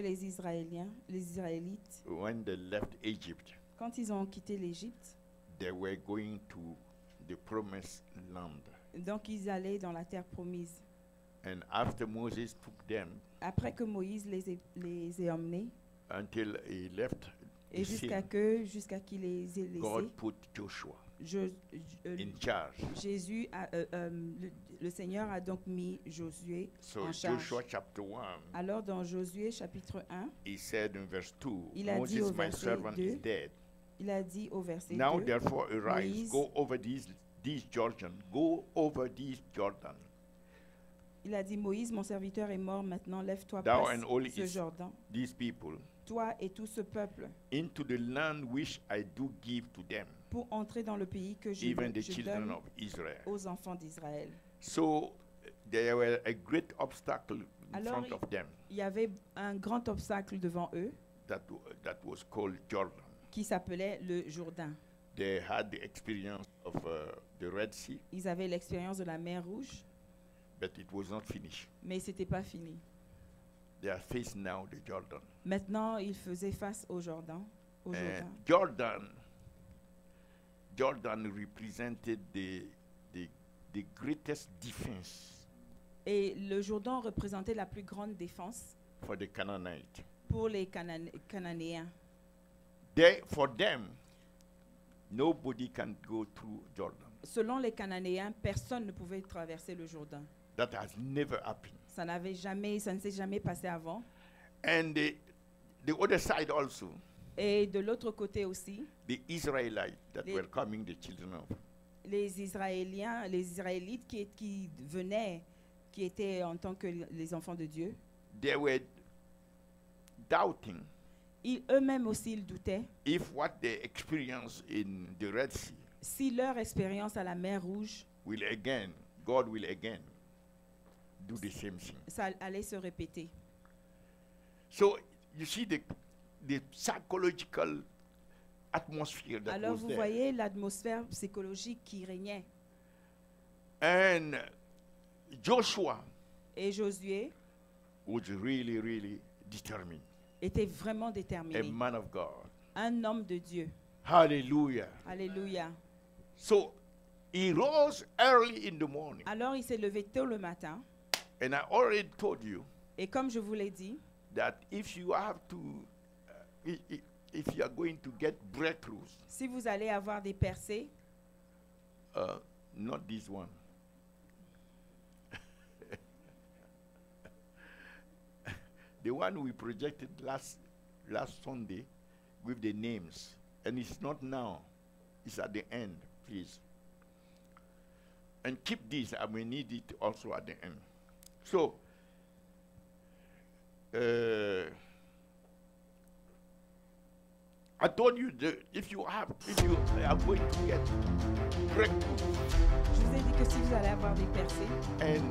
Les Israélites, when they left Egypt, quand ils ont quitté l'Égypte, they were going to the promised land. donc ils allaient dans la terre promise. And after Moses took them Après que Moïse les ait emmenés, until he left et the jusqu'à scene, qu'il les ait God laissés, put Joshua je- in charge. Jésus, le Seigneur a donc mis Josué So en charge. Joshua chapter 1, Alors dans Josué chapitre 1, he said in verse 2, Il a dit Moses au my verset servant 2, is dead. il a dit au verset Now 2, therefore arise, Moïse- go over these Jordan, go over these Jordan. il a dit, Moïse, mon serviteur est mort, maintenant lève-toi, Thou passe and all ce is- Jordan, These people toi et tout ce peuple, into the land which I do give to them, pour entrer dans le pays que even the je children donne of Israel. aux enfants d'Israël. So there were a great obstacle in Alors, front of them Il y avait un grand obstacle devant eux that was called Jordan. qui s'appelait le Jourdain. They had the experience of the Red Sea, Ils avaient l'expérience de la mer Rouge, but it was not finished. mais ce n'était pas fini. They are facing now the Jordan. Maintenant, ils faisaient face au Jourdain. Au And Jourdain. Jordan represented the greatest defense Et le Jourdain représentait la plus grande défense for the Canaanites. pour les Cananéens. For them, nobody can go through Jordan. Selon les Cananéens, personne ne pouvait traverser le Jourdain. That has never happened. Ça ne s'est jamais passé avant. And the other side also, Et de l'autre côté aussi, the Israelites that Les- were coming, the children of, les Israélites qui venaient, qui étaient en tant que les enfants de Dieu, they were doubting eux-mêmes aussi ils doutaient if what they experienced in the Red Sea si leur expérience à la mer Rouge, God will again do the same thing. ça allait se répéter. So you see the psychological atmosphere that Alors was vous there. voyez l'atmosphère psychologique qui régnait. And Joshua Et Josué was really, really determined. était vraiment A déterminé. man of God. Un homme de Dieu. Hallelujah. Alléluia. So he rose early in the morning. Alors il s'est levé tôt le matin. And I already told you Et comme je vous l'ai dit, that if you have to, if you are going to get breakthroughs, si vous allez avoir des percées, not this one. The one we projected last Sunday with the names, and it's not now, it's at the end, please. And keep this, I may need it also at the end. So, I told you that if you are going to get breakthrough, je vous ai dit que si vous allez avoir des percées, and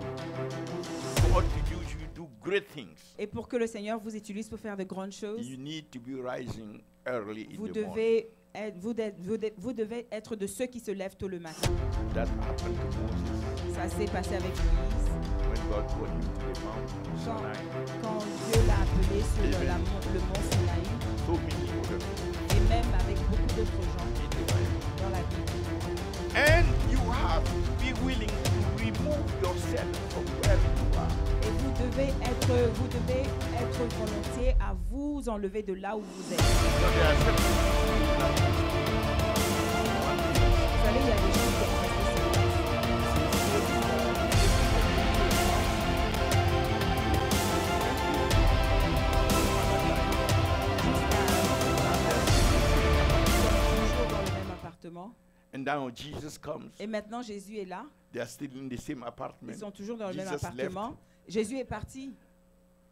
God to use you to do great things, et pour que le Seigneur vous utilise pour faire de grandes choses, you need to be rising early in vous the morning. devez vous devez être de ceux qui se lèvent tôt le matin. That happened to Moses Ça s'est passé avec Moïse. when God called him to the mountain Quand, Sinai. quand Dieu l'a appelé sur Amen. le mont Sinaï, So many other people et même avec beaucoup d'autres gens in the Bible. dans la Bible. And you have to be willing to remove yourself from where you are. Et vous devez être volontiers à vous enlever de là où vous êtes. Now, there are certain people that Vous savez, il y a des gens qui aiment rester sur place. Toujours dans le même appartement. and now Jesus comes. Et maintenant, Jésus est là. They are still in the same Ils apartment. sont toujours dans le même Jesus appartement. left. Jésus est parti.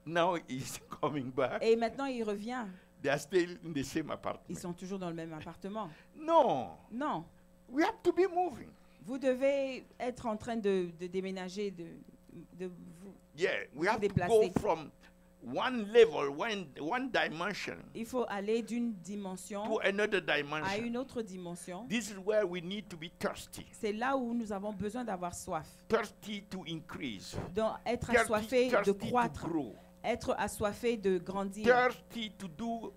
Now he's coming back. Et maintenant, il revient. They are still in the same Ils apartment. sont toujours dans le même appartement. No, Non. we have to be moving. Vous devez être en train de déménager, de vous. Yeah, we have to déplacer. go from one level, one dimension Il faut aller d'une dimension to another à dimension. une autre dimension. This is where we need to be thirsty. C'est là où nous avons besoin d'avoir soif. Thirsty to increase. Donc, être Thirsty, assoiffé de thirsty to croître, grow. Être assoiffé de grandir. thirsty to do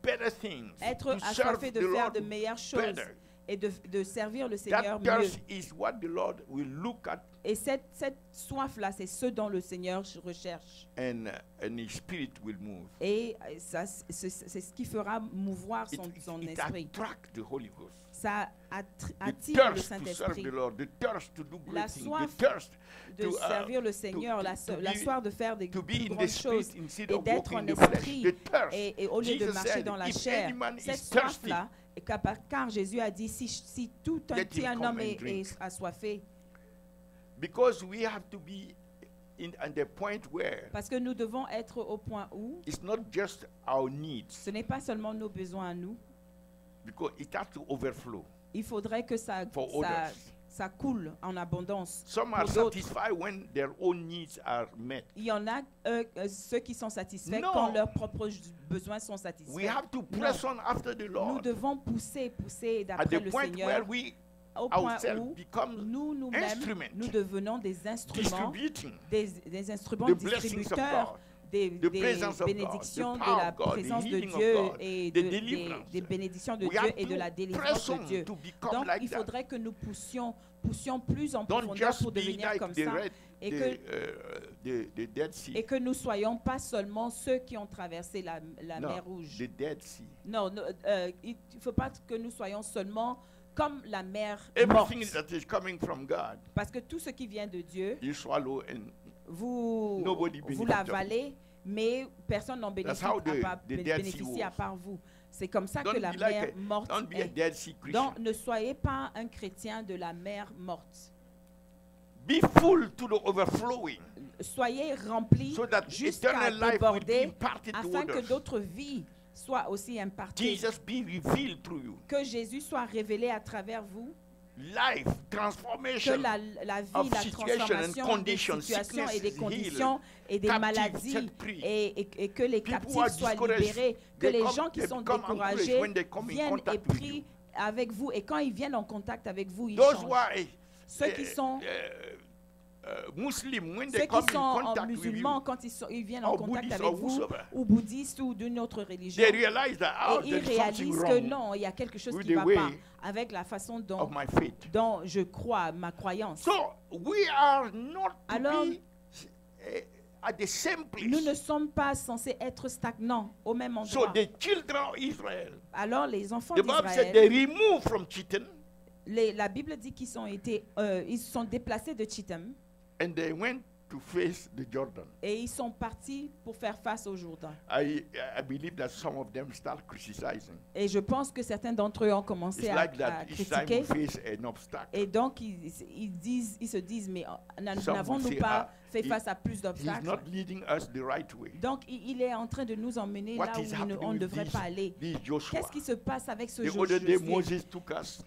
better things, Être to serve assoiffé the de faire Lord de meilleures choses better. et de servir le Seigneur That mieux. thirst is what the Lord will look at, Et cette soif-là, c'est ce dont le Seigneur recherche. and His Spirit will move. Et ça, c'est ce qui fera mouvoir son It esprit. attracts the Holy Ghost. Ça The attire le thirst to serve Saint-Esprit. the Lord, the thirst to do La great things, soif the thirst de to, servir le Seigneur, la be- soif de faire des to be plus in the grandes Spirit choses instead et of d'être walking en in the flesh. esprit The thirst. et au lieu de Jesus marcher said, dans la if chair. any man Cette is thirsty, soif-là, car Jésus a dit, si tout un let him petit un come homme and est drink. assoiffé, because we have to be at the point where parce que nous devons être au point où it's not just our needs, ce n'est pas seulement nos besoins à nous, because it has to overflow. il faudrait que ça coule en abondance. Some are Pour d'autres. satisfied when their own needs are met. Il y en a ceux qui sont satisfaits Non. quand leurs propres besoins sont satisfaits. We have to press on after the Nous Lord devons pousser at d'après the le point Seigneur where we au point ourselves où become nous-mêmes, instruments nous devenons des instruments, distributing des instruments the blessings of distributeurs God, des the presence of God, bénédictions the de power la of God, the présence de healing of Dieu God, et the des deliverance. bénédictions de We Dieu have et de to la délivrance press de on Dieu. to become Donc, like il that. faudrait que nous poussions plus en Don't profondeur just pour be devenir like comme the ça red, et the Dead Sea. que nous soyons pas seulement ceux qui ont traversé la No, mer Rouge. the Dead Sea. Non, il ne faut pas que nous soyons seulement comme la mer Everything morte. that is coming from God, Parce que tout ce qui vient de Dieu, you swallow and vous Nobody benefits l'avalez, mais personne n'en bénéficie, how the Dead Sea bénéficie à was. part vous. C'est comme ça que don't la be like mer morte don't be a est. Dead Sea Christian. Donc, ne soyez pas un chrétien de la mer morte. Be full to the overflowing, Soyez remplis so that jusqu'à eternal life will be déborder imparted to afin que others. d'autres vies soient aussi imparties. Jesus be revealed through you. Que Jésus soit révélé à travers vous. Life, Que transformation, la vie, of la situation and transformation des conditions, situations et des sickness is conditions et des captive maladies set free. et que les People captifs are soient discouraged. libérés, que They les come- gens qui they sont become encouraged découragés when they come in viennent et contact with prient you. avec vous. Et quand ils viennent en contact avec vous, ils Those changent. who are Ceux qui sont Muslim, when Ceux they qui come in sont contact with musulmans, you, quand ils viennent en or contact Buddhist avec or vous, whosoever, ou bouddhistes ou d'une autre religion, they realize that et ils there's something réalisent que wrong non, il y a quelque chose with qui ne the va way pas avec la façon of my faith. dont je crois, ma croyance. So we are not to Alors, be at the same place. Nous ne sommes pas censés être stagnants au même So endroit. the children of Israel, Alors les enfants the Bible said they d'Israël, removed from Chitim la Bible dit qu'ils ils sont déplacés de Chittim and they went to face the Jordan. et ils sont partis pour faire face au Jourdain. I believe that some of them start criticizing. Et je pense que certains d'entre eux ont commencé It's à like that each time critiquer. we face an obstacle. Et donc, ils se disent, mais Some n'avons-nous will say, pas fait he- face à plus He's d'obstacles? not leading us the right way. Donc, il est en train de nous emmener What là is où happening on ne with devrait this- pas aller. This Joshua. Qu'est-ce qui se passe avec ce The other day Josué? Moses took us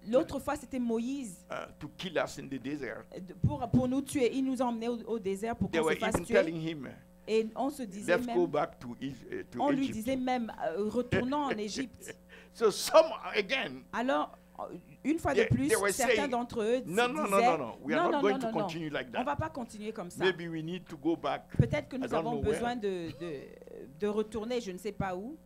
L'autre fois, c'était Moïse to kill us in the desert. pour nous tuer. Il nous a emmenés au désert pour They qu'on were se fasse even tuer. telling him, Et on se disait let's go même, back to on lui Egypt. disait même, retournons en Égypte. So some again, Alors, une fois de plus, they were certains saying, d'entre eux no, no, no, disaient, no, no. We are not going to non, continue like on ne that. va pas continuer comme ça. Maybe we need to go back. Peut-être que I nous don't avons know where. besoin de retourner, je ne sais pas où.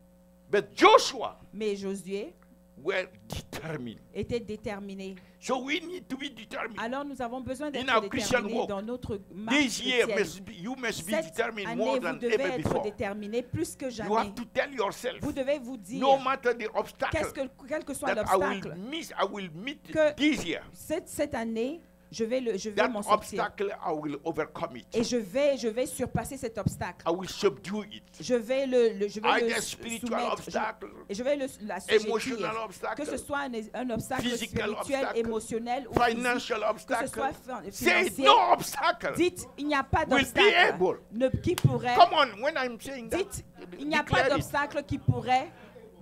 But Joshua Mais Josué were determined. était déterminé. So we need to be determined. Alors nous avons besoin In d'être our Christian déterminés walk, dans notre marche This year chrétienne. you must be Cette determined année, more vous than devez ever être before. déterminé plus que You jamais. have to tell yourself, Vous devez vous dire, no matter the obstacle, quel que soit that l'obstacle, I will meet que this year. cette année, je vais That m'en sortir. obstacle, I will overcome it. Et je vais surpasser cet obstacle. I will subdue it. Je vais le Either spiritual soumettre. obstacle, Et je vais l'assujettir. emotional Que obstacle, ce soit un obstacle physical spirituel, obstacle, émotionnel ou physique, financial que ce obstacle. soit Say financier. no obstacle. Dites, il n'y a pas Will be d'obstacle able. qui pourrait. Come on, when I'm saying that, Dites, il n'y a pas declare it. d'obstacle qui pourrait.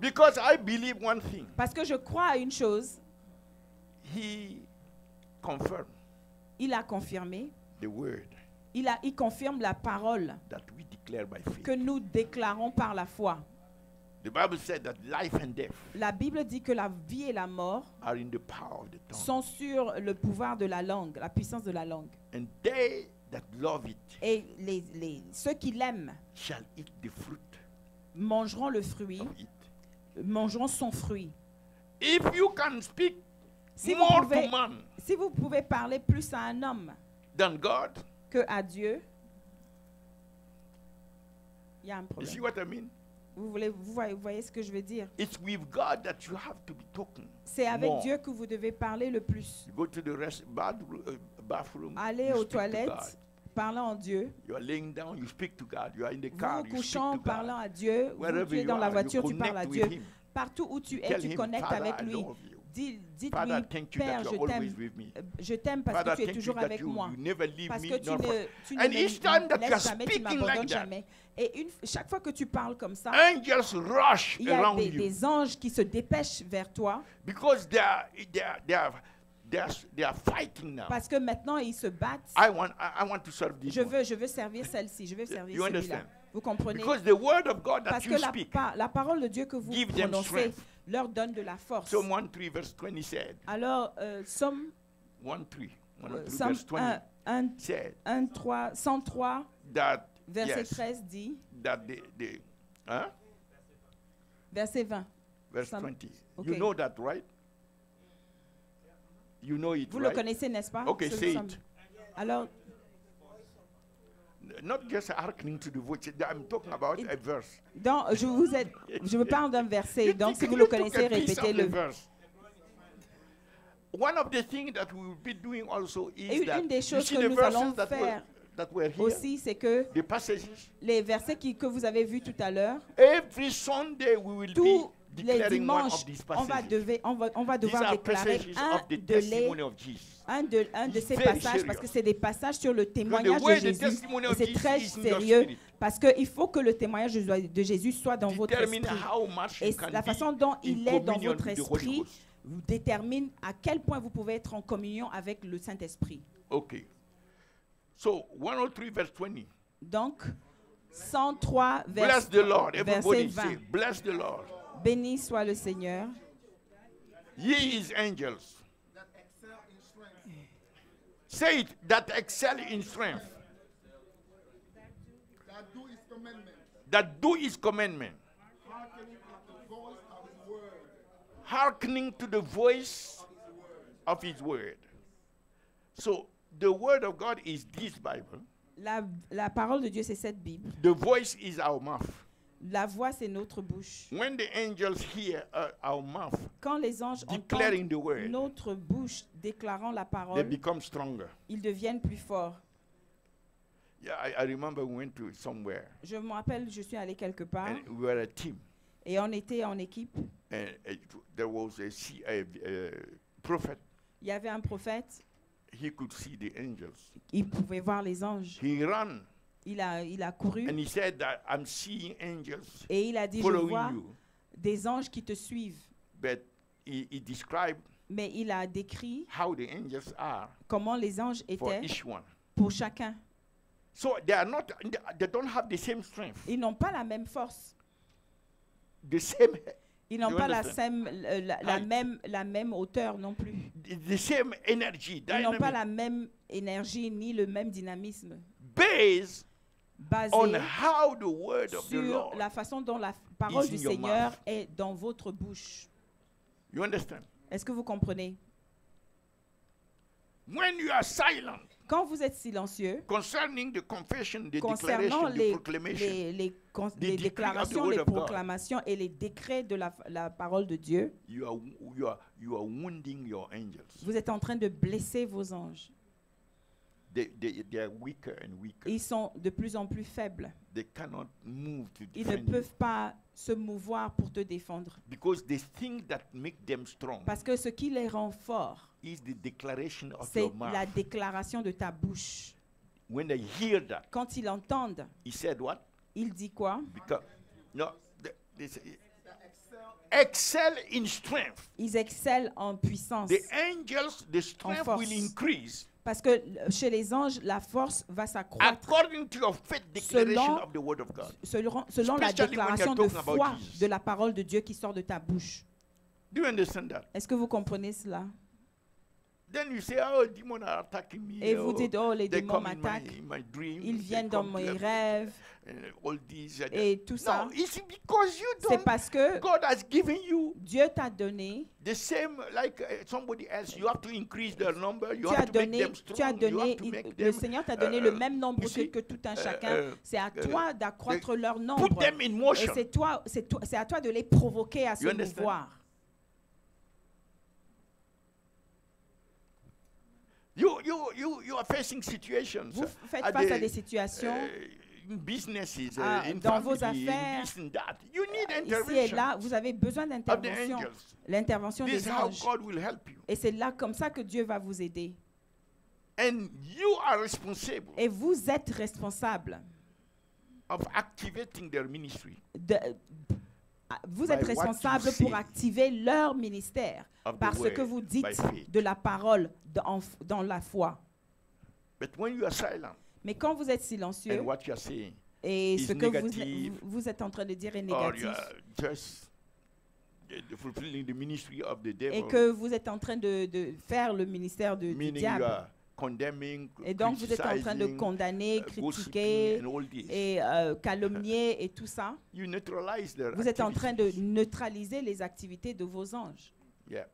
Because I believe one thing. Parce que je crois à une chose. He confirmed Il a confirmé. the word Il confirme la parole that we declare by faith. que nous déclarons par la foi. The Bible said that life and death La Bible dit que la vie et la mort are in the power of the tongue. sont sur le pouvoir de la langue, la puissance de la langue. And they that love it Et ceux qui l'aiment shall eat the fruit mangeront le fruit, of it. mangeront son fruit. If you can speak Si vous more pouvez- to man Si vous pouvez parler plus à un homme than God, que à Dieu, il y a un you see problème. what I mean? Vous voyez ce que je veux dire? It's with God that you have to be talking. C'est avec more. Dieu que vous devez parler le plus. You go to the bathroom, Allez you aux speak to toilettes, God. parlant en Dieu. You are laying down, you speak to God. You are in the Vous car, vous you speak couchant, to parlant God. à Dieu. Vous Wherever qui êtes you dans la are, voiture, you tu parles à connect Dieu. with Him. Partout où tu es, Tell tu him, connectes Father, avec I lui. love you. Dites-lui, Father, thank you Père, that je you're always t'aime. with me. Je t'aime parce Father, que tu es thank toujours you that avec you, moi. you never leave Parce me que tu nor ne And each time that you are laisses jamais, tu speaking m'abandonnes like that, jamais. Et chaque fois que tu parles comme ça, angels rush il y a around you des anges qui se dépêchent vers toi because they are fighting now. parce que maintenant ils se battent. I want to serve this Je one. veux servir celle-ci, je veux servir You celui-là. understand? Vous comprenez? Because the word of God that Parce you que speak, la parole de Dieu que vous give them prononcez strength. leur donne de la force. Psalm 1:3 verse 20 said, Alors, Somme 1:3 verse 20 said 103, that verset yes, 13 dit, that huh? verset 20. Verse Some- 20. okay. You know that, right? You know it, Vous le right? connaissez, n'est-ce pas? Okay, Ce say Somme. it. Alors, Not just hearkening to the voice. I'm talking about a verse. je me parle d'un verset, donc si vous You le took a connaissez, piece of the répétez-le. verse. One of the things that we will be doing also Et is that une des you choses see que the nous verses allons that faire were here, aussi, c'est que the passages. les versets que vous avez vus tout à l'heure, Every Sunday we will tous be les declaring one dimanches, of these on va passages. These devoir are déclarer passages un of the de testimony of Jesus. ces It's very passages, serious. parce que c'est des passages sur le témoignage the de way the Jésus. testimony Et of c'est Jesus très is in your sérieux, spirit parce qu'il faut que le témoignage de Jésus soit dans votre Determine esprit. how much Et you can la façon be dont in il est dans communion votre with the Holy esprit Ghost. vous détermine à quel point vous pouvez être en communion avec le Saint-Esprit. Okay. So 103 verse 20. Donc, 103 Bless the Lord. verset Everybody 20. say, bless the Lord. Béni soit le Seigneur. Ye his angels. Say it, that excel in strength. That do his commandment. Hearkening to the voice of his word. So the word of God is this Bible. La parole de Dieu, c'est cette Bible. The voice is our mouth. La voix, c'est notre bouche. When the angels hear our mouth Quand les anges declaring entendent the word, notre bouche déclarant la they parole, become stronger. ils deviennent plus forts. Yeah, I remember we went to somewhere Je me rappelle, je suis allé quelque part and we were a team. et on était en équipe. And there was a prophet. Il y avait un prophète, He could see the angels. il pouvait voir les anges. He ran Il a couru and he said that I'm seeing angels et il a dit, je following vois you. des anges qui te suivent. But he described Mais il a décrit how the angels are comment les anges for étaient each one. pour chacun. So they don't have the same strength, Ils n'ont pas la même force. the same, Ils n'ont You pas understand? la même hauteur non plus. the same energy, Ils n'ont pas dynamic, la même énergie ni le même dynamisme based basé on how the word of the sur Lord. la façon dont la parole is du in your Seigneur mouth. est dans votre bouche. You understand? Est-ce que vous comprenez? When you are silent Quand vous êtes silencieux concerning the confession, the concernant declaration, the proclamation, les decree of the déclarations, word les of God. proclamations et les décrets de la parole de Dieu, you are wounding your angels. vous êtes en train de blesser vos anges. They are weaker and weaker. Ils sont de plus en plus faibles. They cannot move to Ils ne defend you peuvent pas se mouvoir pour te défendre. because the thing that make them strong Parce que ce qui les rend forts, is the declaration of c'est your mouth. la déclaration de ta bouche. When they hear that, Quand ils entendent, he said what? il dit quoi? Because no, they say, excel in strength. Ils excellent en puissance. The angels, the strength force. will increase Parce que chez les anges, la force va s'accroître according to your faith declaration Selon- of the word of God. selon la Especially when you're déclaration de talking about foi Jesus. de la parole de Dieu qui sort de ta bouche. Do you understand that? Est-ce que vous comprenez cela? then you say, oh, demons are attacking me. Et vous dites, oh, les they démons come m'attaquent. in my dream. Ils they viennent dans come mes to- rêves. all these, Et tout ça, no, it's because you c'est don't. parce que God has given you Dieu t'a donné, the same like somebody else. You have to increase their number. You tu as have to make donné, them tu as strong. You donné, have to make le them Seigneur t'a donné le même nombre you see, que tout un chacun. C'est à toi d'accroître leur put nombre. them in Et motion. c'est à toi de les provoquer à se You understand? mouvoir. You are facing situations. Vous faites at face the, à des situations in businesses, Ah, in dans vos family, in affaires, this and that. You need ici et intervention là, vous avez besoin of the d'intervention. angels. L'intervention This is des how anges. God will help you. Et c'est là comme ça que Dieu va vous aider. And you are responsible Et vous êtes responsable. of activating their ministry. Vous By êtes what you responsable say pour activer leur ministère of the parce que word, vous by dites faith. de la parole dans la foi. But when you are silent Mais quand vous êtes silencieux and what you are saying, et is ce que negative, vous êtes en train de dire est or négatif you are just fulfilling the ministry of the et devil, que vous êtes en train de faire le ministère du meaning you diable, are condemning, et donc vous êtes en train de criticizing, condamner, gossiping, critiquer and all this, et calomnier et tout ça, you neutralize their vous êtes en train de activities. neutraliser les activités de vos anges. Yeah.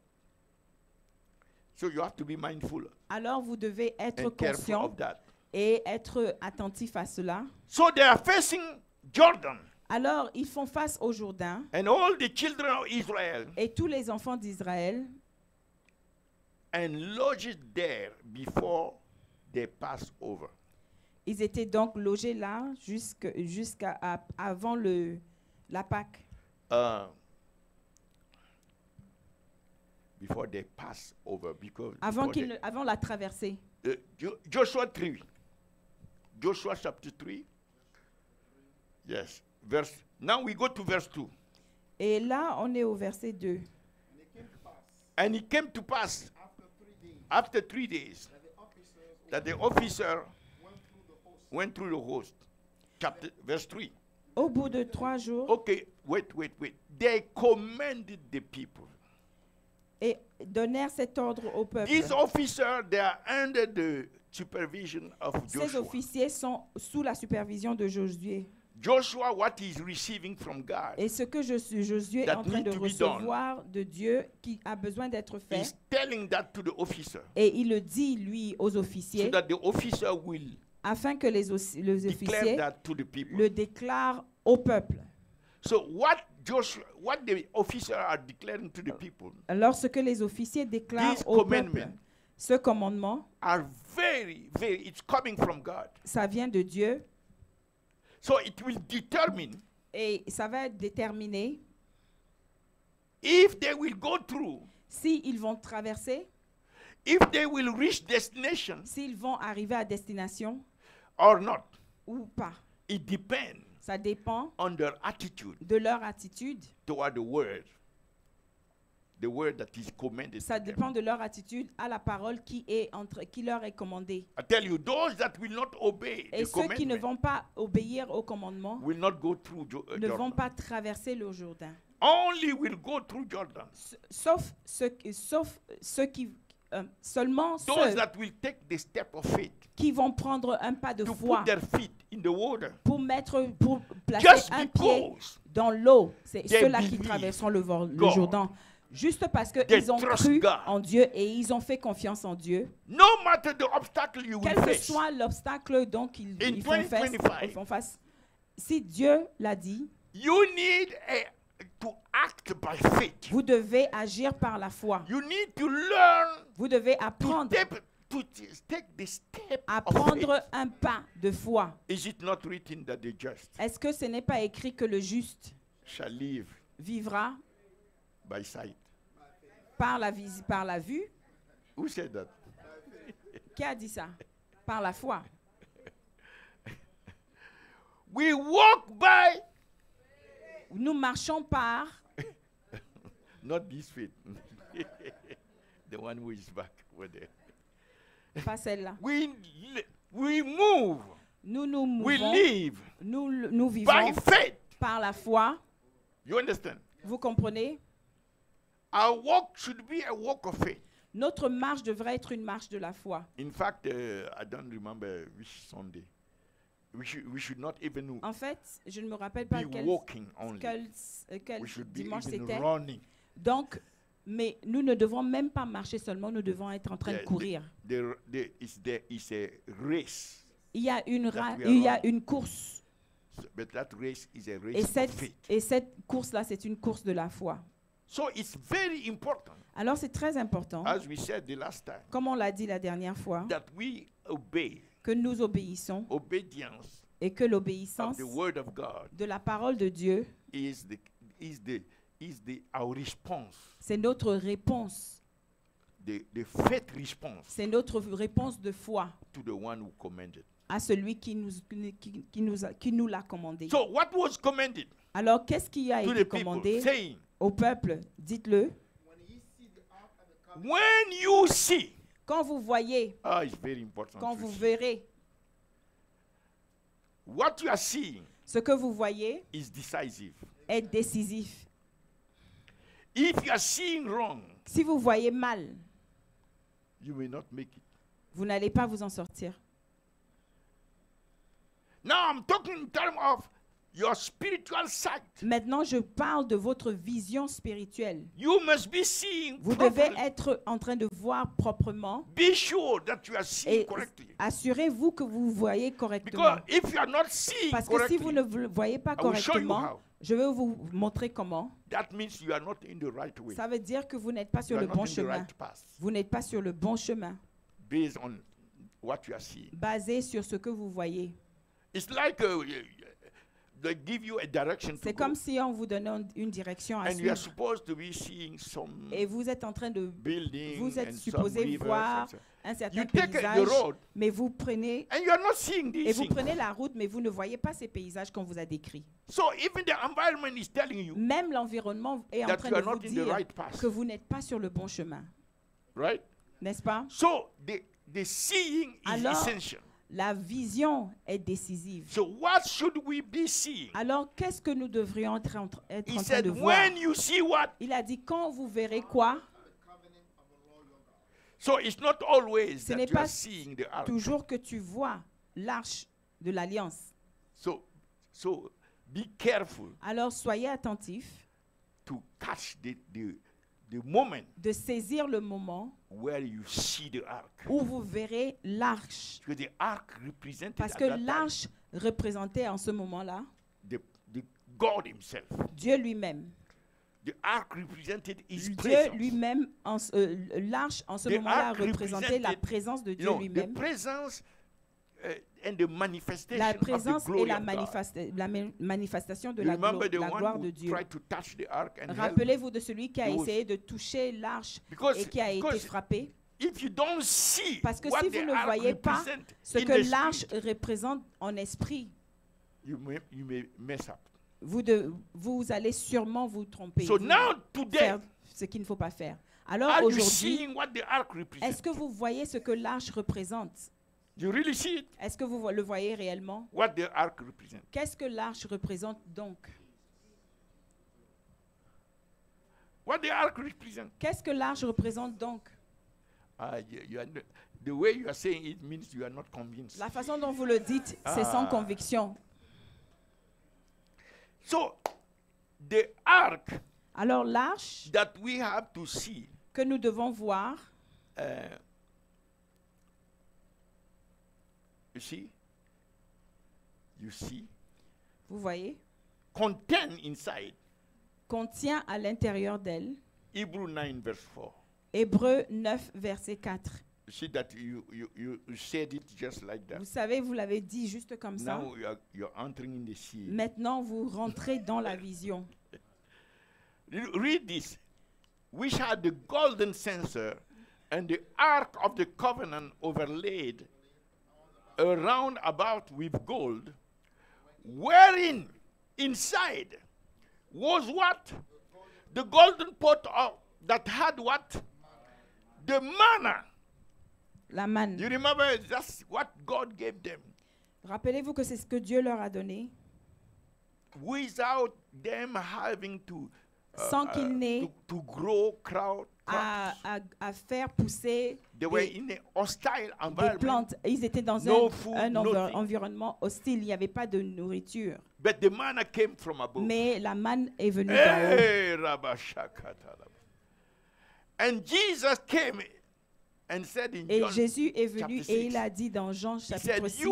So you have to be mindful Alors vous devez être and careful conscient of that. et être attentif à cela. So they are facing Jordan, Alors ils font face au Jourdain and all the children of Israel et tous les enfants d'Israël and lodged there before they pass over. ils étaient donc logés là jusqu'à avant la Pâque. Before they pass over, because Avant, before they- avant la traversée. Joshua 3. Joshua chapter 3. Yes. Now we go to verse 2. Et là, on est au verset 2. And it came to pass after 3 days that the officer went through the host. Verse 3. Au bout de 3 jours, Okay, wait. They commanded the people. et donnèrent cet ordre au peuple. These officers, they are under the supervision of Ces Joshua. officiers sont sous la supervision de Josué. Joshua, what he is receiving from God, Et ce que Josué est That en train need de to be done. recevoir de Dieu, qui a besoin d'être fait, he's telling that to the officer, et il le dit, lui, aux so what that the officer will afin que les declare officiers that to the people. le déclarent au peuple. So what the officer are declaring to the people Alors, ce que les officiers déclarent These au peuple, commandments ce commandement, are it's coming from God. ça vient de Dieu, So it will determine et ça va déterminer if they will go through, s'ils vont traverser, if they will reach destination s'ils vont arriver à destination or not. ou pas. It depends Ça dépend on their attitude de leur attitude. toward the word that is commanded. Ça to them. dépend de leur attitude à la parole qui leur est commandée. I tell you, those that will not obey Et the ceux qui ne commandment vont pas obéir au commandement will not go through ne vont Jordan. pas traverser le Jourdain. Only will go through Jordan. Sauf ceux qui seulement Those ceux that will take the step of faith qui vont prendre un pas de to foi put their feet in the water. pour placer Just un pied because dans l'eau. C'est they ceux-là qui believe traverseront le God. Jourdain. Juste parce They qu'ils ont trust cru God. en Dieu et ils ont fait confiance en Dieu. no matter the obstacle you will Quel que face, soit l'obstacle donc ils In font face, 2025, ils font face. Si Dieu l'a dit, you need to act by faith. vous devez agir par la foi. You need to learn Vous devez to apprendre take the step à of faith. prendre un pas de foi. Is it not written that the just Est-ce que ce n'est pas écrit que le juste shall live vivra by sight? par la vue? Who said that? Qui a dit ça? Par la foi. We walk by, Nous marchons par, not this faith. The one who is back over there. pas celle-là. We move, Nous nous we mouvons, live nous by vivons faith. par la foi. You understand? Vous comprenez? Our walk should be a walk of faith. Notre marche devrait être une marche de la foi. In fact, I don't remember which Sunday. We should not even En fait, je ne me rappelle pas be walking only. quel We should be dimanche even c'était. running. Donc, mais nous ne devons même pas marcher seulement, nous devons être en train de courir. There is a race. Il y a une, that we are il y a running. une course. But that race is a Et race of faith. cette course-là, c'est une course de la foi. So it's very important, Alors, c'est très important, as we said the last time, comme on l'a dit la dernière fois, that we obey. que nous obéissons Obedience et que of l'obéissance the word of God de la parole de Dieu, is our response, c'est notre réponse. the faith response C'est notre réponse de foi to the one who commanded. à celui qui nous l'a commandé. So what was commanded Alors, qu'est-ce qui a to été the people, commandé saying, au peuple? Dites-le. when you see, Quand vous voyez, it's very important. quand to vous see. verrez, What you are seeing ce que vous voyez is decisive. est décisif. If you are seeing wrong, Si vous voyez mal, you may not make it. vous n'allez pas vous en sortir. Now I'm talking in terms of your spiritual sight. Maintenant, je parle de votre vision spirituelle. You must be seeing Vous devez properly. être en train de voir proprement Be sure that you are seeing et correctly. assurez-vous que vous voyez correctement. Because if you are not seeing Parce que si correctly, vous ne le voyez pas I will show you correctement, how. je vais vous montrer comment. That means you are not in the right way. Ça veut dire que vous n'êtes pas You sur are le not bon in the chemin. right path Vous n'êtes pas sur le bon chemin, based on what you are seeing. basé sur ce que vous voyez. It's like they give you a direction to C'est go, comme si on vous donnait une direction à and you are suivre. supposed to be seeing some Et vous êtes en train de... buildings Vous êtes and some supposé rivers. voir etc. un certain You take the paysage, road, mais vous prenez... and you are not seeing Et these vous things. prenez la route, mais vous ne voyez pas ces paysages qu'on vous a décrits. So even the environment is telling you Même l'environnement est en that train you de are vous not in the dire right path, que vous n'êtes pas sur le bon chemin. right? N'est-ce pas? So the seeing is Alors, essential. La vision est décisive. So what should we be seeing? Alors, qu'est-ce que nous devrions être en He train said, de voir? when you see what? Il a dit, quand vous verrez quoi? So it's not always Ce that n'est you are pas seeing the ark. toujours que tu vois l'arche de l'alliance. So be careful Alors, soyez attentifs to catch the moment de saisir le moment where you see the ark. où vous verrez l'arche. Because the ark represented Parce at que that time l'arche représentait en ce moment-là the God himself. Dieu lui-même. The ark represented his Dieu presence. lui-même, l'arche en ce The moment-là ark représentait la represented, présence de You Dieu know, the lui-même. presence and the manifestation La of the présence et glory la of God. manifestation de You la remember the gloire one de who Dieu. tried to touch the ark and help? Rappelez-vous de celui qui a those- essayé de toucher l'arche Because, et qui a été because frappé. if you don't see Parce que what si the vous ne ark voyez pas represent ce in que the l'arche spirit, représente en esprit, you may mess up. vous allez sûrement vous tromper. So vous now today, faire ce qu'il ne faut pas faire. Alors are you aujourd'hui, seeing what the ark represents? est-ce que vous voyez ce que l'arche représente? You really see it? Est-ce que vous le voyez réellement? What the ark represents? Qu'est-ce que l'arche représente donc? What the ark represents? Qu'est-ce que l'arche représente donc? The way you are saying it means you are not convinced. La façon dont vous le dites, c'est sans Ah. conviction. So the ark Alors l'arche that we have to see que nous devons voir, you see, vous voyez, contain inside contient à l'intérieur d'elle Hebrew 9 verse 4. Hébreux 9, verset 4. You see that you said it just like that. Vous savez, vous l'avez dit juste comme ça. Now you're entering in the sea. Maintenant, vous rentrez dans la vision. Read this. Which had the golden censer and the ark of the covenant overlaid around about with gold, wherein inside was what? The golden pot that had what? The manna. La manne. You remember that's what God gave them. Rappelez-vous que c'est ce que Dieu leur a donné, Without them having to sans qu'il n'ait to grow, crowd, à faire pousser They were in a hostile des environment. plantes. Ils étaient dans No food, un nothing. environnement hostile. Il n'y avait pas de nourriture. But the manna came from above. Mais la manne est venue d'en haut. Hey, Rabashakata. And Jesus came and said in Et John, Jésus est venu chapter et il 6, a dit dans Jean he chapitre said, 6,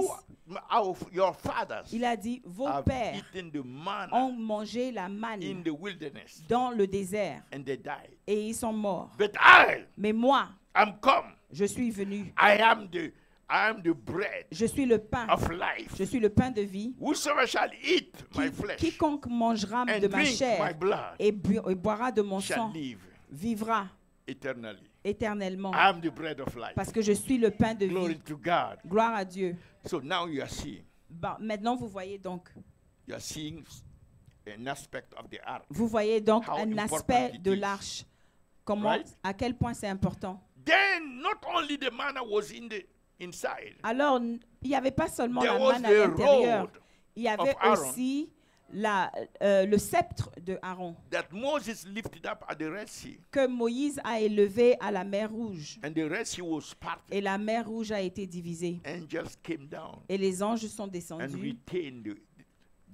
your fathers il a dit, vos have pères eaten the manna ont mangé la in manne the wilderness dans le désert and they died. et ils sont morts. But I Mais moi, am come. je suis venu. I am the bread Je suis le pain. of life. Je suis le pain de vie. Whosoever shall eat my flesh Quiconque mangera and de ma drink my chair blood et boira de mon shall sang live vivra eternally. éternellement. I am the bread of life. Parce que je suis le pain de Glory vie. to God. Gloire à Dieu. So now you are seeing. Maintenant, vous voyez donc. You are seeing an aspect of the ark. Vous voyez donc How un important aspect it de is. l'arche. Comment, Right? à quel point c'est important. Then not only the manna was inside. Alors, il n'y avait pas seulement There la was manne à the l'intérieur. rod Il y avait of Aaron. aussi le sceptre de Aaron That Moses lifted up at the Red Sea. que Moïse a élevé à la mer Rouge. And the Red Sea was parted. Et la mer Rouge a été divisée. Angels came down Et les anges sont and descendus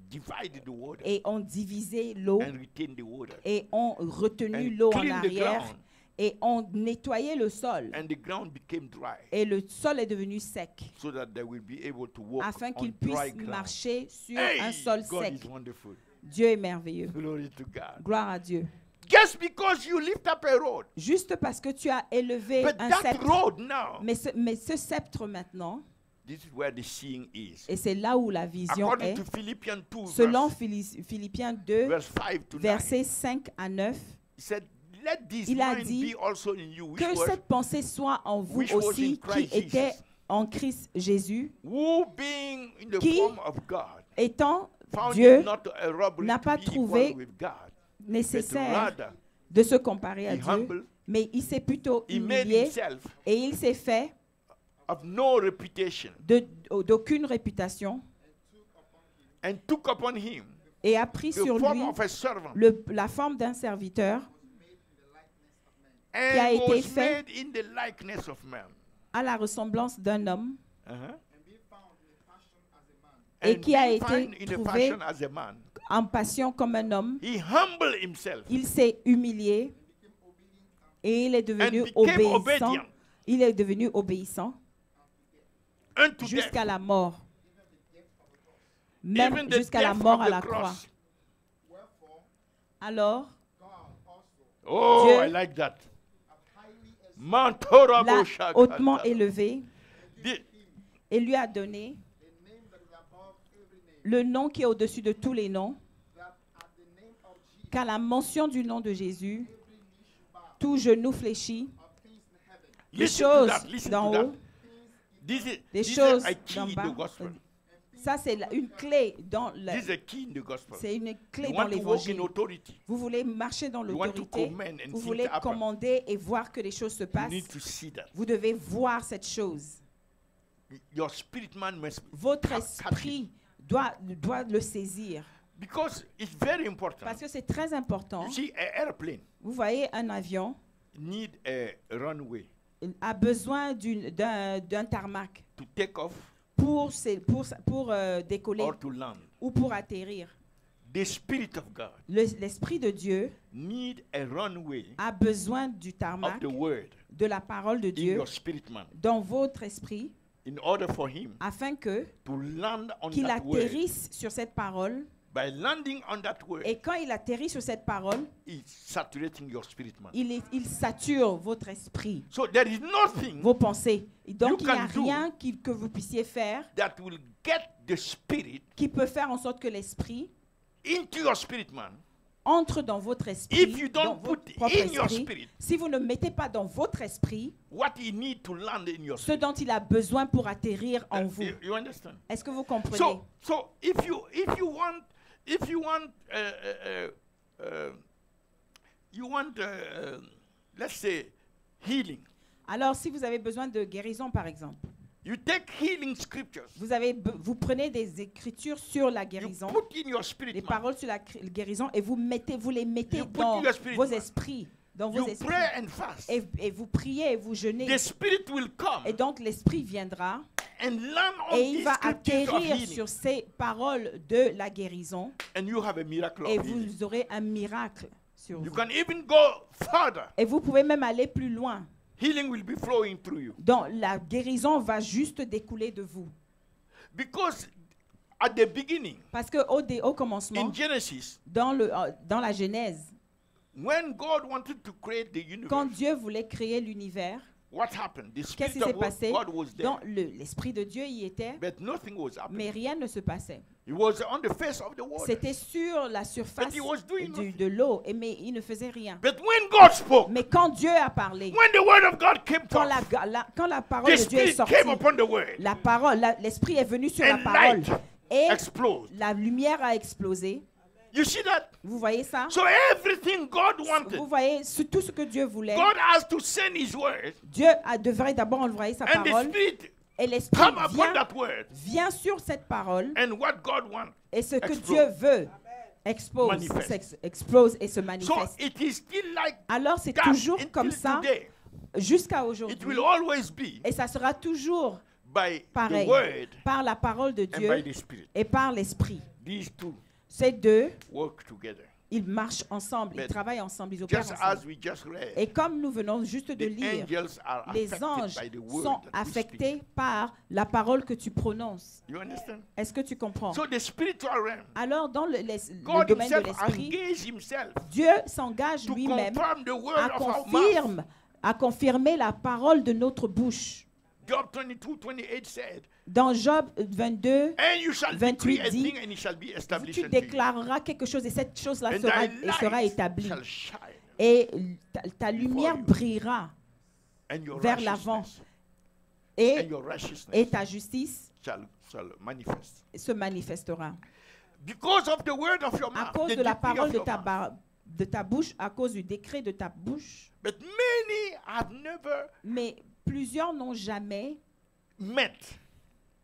divided the water. et ont divisé l'eau And retained the water. et ont retenu And l'eau en cleaned the arrière ground. et ont nettoyé le sol. And the ground became dry. Et le sol est devenu sec So that they will be able to walk afin on qu'ils dry puissent ground. marcher sur Hey, un sol God sec. is wonderful. Dieu est merveilleux. Glory to God. Gloire à Dieu. Just because you lift up a road. Juste parce que tu as élevé But un that sceptre. road now, Mais ce sceptre maintenant, this is where the seeing is. et c'est là où la vision According est, to Philippians 2, selon verse, Philippiens 2, verse 5 to 9, versets 5 à 9, he said, let this il a mind dit be also in you, which que was, cette pensée soit en vous which was aussi, in Christ qui était Jesus. en Christ Jésus, who being in the Qui, form of God, étant found Dieu, it not a robbery n'a to pas be trouvé equal with God, but nécessaire rather de se comparer à he Dieu, humbled, mais il s'est plutôt he made humilié himself et il s'est fait of no reputation d'aucune réputation and took upon him et a pris the sur form lui of a servant la forme d'un serviteur and a été was fait made in the likeness of man. à la ressemblance d'un homme Uh-huh. et And qui a being été found in a trouvé fashion as a man, en passion comme un homme. he humbled himself Il s'est humilié et il est devenu and became obéissant. obedient Il est devenu obéissant unto death, jusqu'à la mort. Même even the jusqu'à la death mort of à the la croix. cross. Alors, Oh, Dieu I like that. Mantora l'a Boshakata. hautement élevé The- et lui a donné le nom qui est au-dessus de tous les noms, qu'à la mention du nom de Jésus, tout genou fléchit, des Listen to choses that, listen d'en to that. haut, This des is choses a key d'en in bas. the gospel. Ça, c'est une clé dans This is a key in the gospel. c'est une clé You dans want to walk in l'évangile. authority. Vous voulez marcher dans You want to l'autorité, command and vous things voulez happen. commander et voir que les choses se You passent. need to see that. Vous devez voir cette chose. Your spirit man must Votre catch it. esprit doit le saisir. Because it's very important. Parce que c'est très important. You see, an airplane Vous voyez, un avion need a runway a besoin d'un tarmac to take off pour décoller or to land. ou pour atterrir. The Spirit of God L'Esprit de Dieu need a runway a besoin du of tarmac, the word de la parole de in Dieu your spirit man dans votre esprit in order for him afin que to land on qu'il that word. atterrisse sur cette parole. By landing on that word, Et quand il atterrit sur cette parole, it's saturating your spirit man. il sature votre esprit, So there is nothing vos pensées. Et donc, You il n'y a can do rien que vous puissiez faire that will get the spirit qui peut faire en sorte que l'esprit into your spirit man. entre dans votre esprit, If you dans don't votre put propre in your esprit. spirit Si vous ne mettez pas dans votre esprit what he need to land in your ce spirit. dont il a besoin pour atterrir en vous. You understand? Est-ce que vous comprenez? So if you want let's say healing, Alors, si vous avez besoin de guérison, par exemple, you take healing scriptures, vous prenez des écritures sur la you guérison, put in your spirit les man. paroles sur la guérison, et vous les mettez You put dans your spirit vos man. esprits. dans vos You esprits. pray and fast. Et vous priez et vous jeûnez. The Spirit will come Et donc l'Esprit viendra and land on et il these va scriptures of atterrir healing. sur ces paroles de la guérison. And you have a miracle Et of healing. vous aurez un miracle sur You vous. can even go further. Et vous pouvez même aller plus loin. Healing will be flowing through you. Donc la guérison va juste découler de vous. Because at the beginning, Parce qu'au commencement, in Genesis, dans la Genèse, when God wanted to create the quand universe, Dieu voulait créer l'univers, what happened? The qu'est-ce qui Spirit s'est of passé? God was there, Donc l'Esprit de Dieu y était, but nothing was happening. mais rien ne se passait. It was on the face of the water. C'était sur la surface But he was doing nothing. de l'eau, mais il ne faisait rien. But when God spoke, Mais quand Dieu a parlé, when the word of God came quand forth, quand la parole the de Dieu est Spirit sortie, came upon the word, l'Esprit est venu sur la and parole light et exploded. la lumière a explosé. You see that? Vous voyez ça? So everything God wanted, Vous voyez tout ce que Dieu voulait. God has to send His word, Dieu devrait d'abord envoyer sa and the parole Spirit et l'Esprit come upon that word, vient sur cette parole and what God wants. et ce que explode. Dieu veut explose et se So manifeste. it is still like Alors c'est that toujours until comme ça today. jusqu'à It aujourd'hui will always be et ça sera toujours by pareil the word par la parole de and by Dieu the Spirit. et par l'Esprit. These two Ces deux, work together. ils marchent ensemble, ils But travaillent ensemble, ils opèrent Just ensemble. as we just read, Et comme nous venons juste de the lire, angels are les affected anges by the word sont that we speak. affectés par la parole que tu prononces. You understand? Est-ce que tu comprends? So the spiritual realm, Alors, dans le God domaine de Himself l'esprit, engaged Himself Dieu s'engage to lui-même confirm the word à, of our mouth. à confirmer la parole de notre bouche. Job 22:28 said, Dans Job 22, "And you shall 28 decree a dit, thing, and it shall be established tu unto you. déclareras quelque chose et cette chose-là And sera, thy sera light établie. shall shine, Et ta lumière you. brillera and your vers l'avant. righteousness, and et your righteousness ta justice shall manifest." se manifestera. Because of the word of your À mouth, cause the de la decree parole of de your mouth. de ta bouche, à cause du décret de ta bouche. But many have never Mais plusieurs n'ont jamais met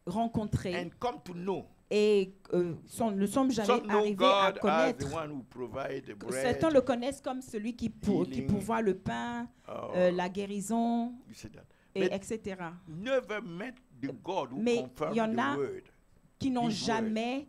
rencontré and come to know. et ne sont jamais Some know arrivés à God as connaître. the one who provides the Certains bread. le connaissent comme celui qui healing, pourvoit le pain, la guérison, You see that? et But etc. never met the God who Mais confirms il y en the a word. Qui n'ont His jamais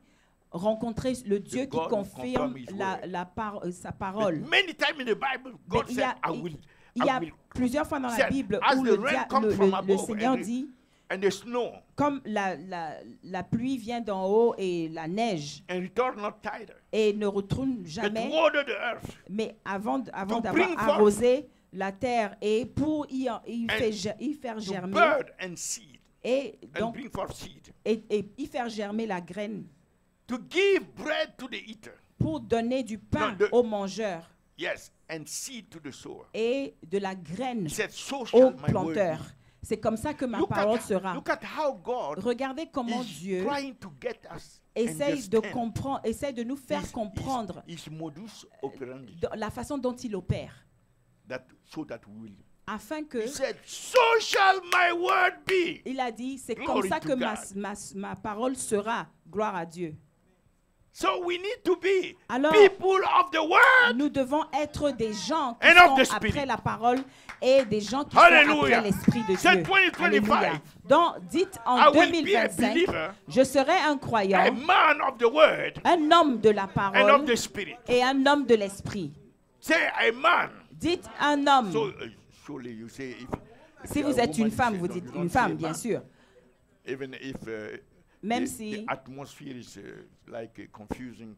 rencontré le Dieu qui God who confirme confirm his word. sa But parole. many times in the Bible, God il y said, a- I Il y a will, plusieurs fois dans la said, Bible as où the rain comes from above Seigneur and the- dit, and the snow, comme la pluie vient d'en haut et la neige, and return not tighter, et ne retourne but jamais, water the earth, mais avant To d'avoir bring forth- arrosé la terre et pour y faire to germer, bird and seed, et and donc bring forth seed, et y faire germer la graine, to give bread to the eater, pour donner du pain Non, aux mangeurs yes, and seed to the sower. et de la graine He said, so aux shall my word planteurs. be. C'est comme ça que ma parole sera. Look at how God Regardez comment is Dieu trying to get us essaye de understand comprendre, essaye de nous faire his- comprendre his modus operandi, la façon dont il opère, so that we will. afin que He said, so shall my word be. il a dit, c'est comme Glory ça to que God. ma parole sera. Gloire à Dieu. So we need to be Alors, people of the word. nous devons être des gens qui And of the sont Spirit. après la parole et des gens qui Hallelujah. sont après l'Esprit de Say Dieu. 2025. Alléluia. Donc, dites I en will be a 2025, believer, je serai un a croyant, man of the word un homme de la and of parole the spirit. et un homme de l'Esprit. Say a man. Dites un homme. So surely you say if Si you are vous a êtes une woman, femme, you vous say, dites no, you don't une say femme, bien man. sûr. Even if Même the si, atmosphere is like confusing,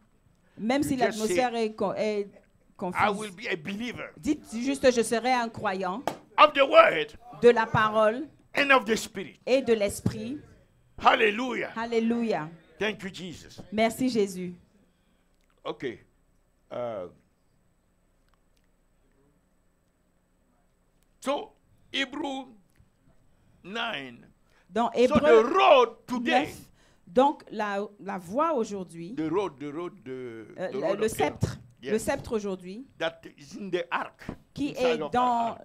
même si you just l'atmosphère est I will confuse. be a believer Dites juste, je serai un croyant of the word de la parole and of the spirit. et de l'Esprit. Hallelujah. Alléluia. Thank you, Jesus. Merci Jésus. Okay. So Hebrew 9. Dans So the Hébreux road today, 9, donc la voie aujourd'hui, the road the road le of sceptre, Yes. le sceptre aujourd'hui, that is in the ark, qui inside est of the dans ark.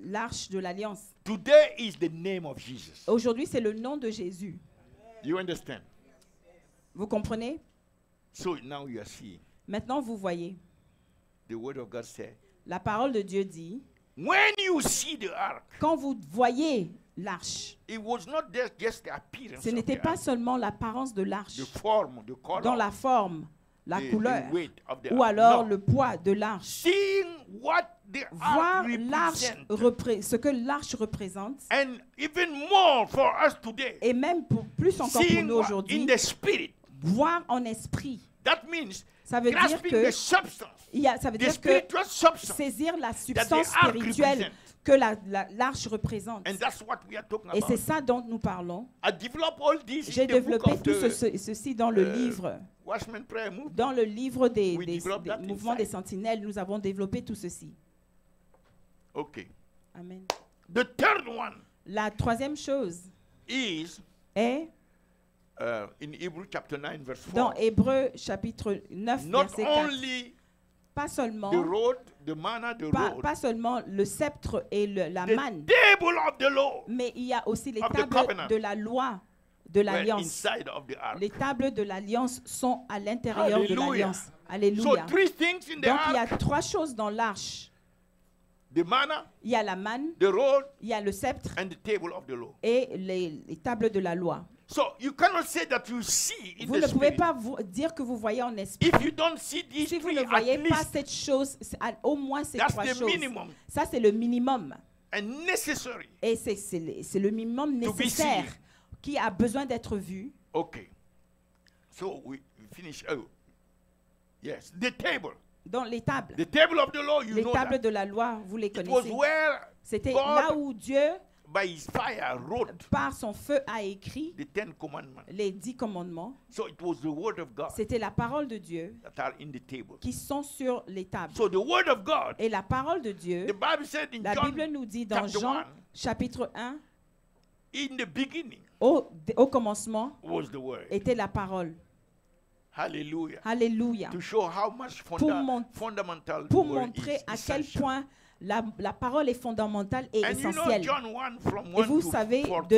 l'arche de l'Alliance. Today is the name of Jesus. Aujourd'hui, c'est le nom de Jésus. You understand? Vous comprenez? So now you are seeing Maintenant, vous voyez. the word of God say, La parole de Dieu dit, when you see the ark, quand vous voyez l'arche, it was not just the appearance ce of n'était the pas ark, seulement l'apparence de l'arche, the form, the color, dans la forme, la the couleur, weight of the ou ark. alors No. le poids de l'arche. Seeing what the Voir ark l'arche, represents, ce que l'arche représente, and even more for us today, et même plus encore pour seeing nous what aujourd'hui, in the spirit. voir en esprit. That means Ça veut dire grasping que the substance, ça veut the dire que spiritual substance, saisir la that the substance ark spirituelle represents. que l'arche représente. And that's what we are talking Et c'est about. ça dont nous parlons. I develop all this J'ai in the book développé of tout the ceci dans le livre. Watchman Prayer Movement. Dans le livre des We developed that mouvements inside. des sentinelles, nous avons développé tout ceci. Okay. Amen. The third one La troisième chose is est in Hebrew chapter 9 verse 4. dans Hébreux chapitre 9, Not verset 4. only Pas seulement, the rod, the manna, the rod, pas seulement le sceptre et la the manne, table of the law mais il y a aussi les of the tables covenant de la loi, de were l'alliance. inside of the ark. Les tables de l'alliance sont à l'intérieur de Hallelujah. l'alliance. So Alléluia. three things in the Donc il y a ark: trois choses dans l'arche. the manna, Il y a la manne, the rod, il y a le sceptre and the table of the law. et les tables de la loi. So you cannot say that you see in Vous the ne pouvez spirit pas dire que vous voyez en esprit. if you don't see these Si vous three ne at voyez pas least, cette chose, au moins ces that's trois the choses. minimum Ça, c'est le minimum. and necessary. Et c'est le minimum To be nécessaire seen. qui a besoin d'être vu. Okay. So we finish. Oh, yes, the table. Dans les tables. The table of the law, you Les know tables that. de la loi, vous les It was connaissez. where C'était God, là où Dieu, by his fire, wrote par son feu, a écrit the 10 commandments. les 10 commandements. So it was the word of God C'était la parole de Dieu that are in the table. qui sont sur les tables. So the word of God, Et la parole de Dieu, the Bible said in la John, Bible nous dit dans chapter Jean 1, chapitre 1, in the beginning au commencement was the word. était la parole. Hallelujah. Alléluia. To show how much fundamental the Pour word montrer is à quel essential. point la parole est fondamentale et And you know essentielle. John 1 from Et 1 vous to savez, 14.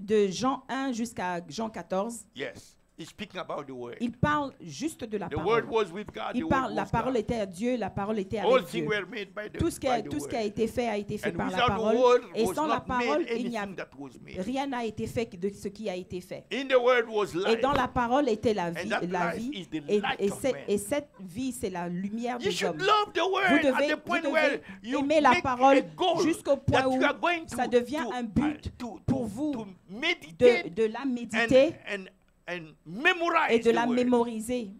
de Jean 1 jusqu'à Jean 14, Yes. He's speaking about the word. il parle juste de la The parole. word was with God. Il The parle, word la was parole God. était à Dieu, la parole était All avec things Dieu. were made by the, Tout ce qui by the a word. été fait a été fait And par la without the parole. word Et was sans la not parole, made il n'y a anything that was made. rien n'a été fait de ce qui a été fait. In the word was Et life. dans la parole était la And vie, that life is the light of man. et cette vie, c'est la lumière You des should hommes. love the Vous word at devez, the point vous where devez you aimer la make parole a goal jusqu'au point that où you are going to, ça devient to, un but pour vous to meditate de la méditer and memorize et de the la word. mémoriser.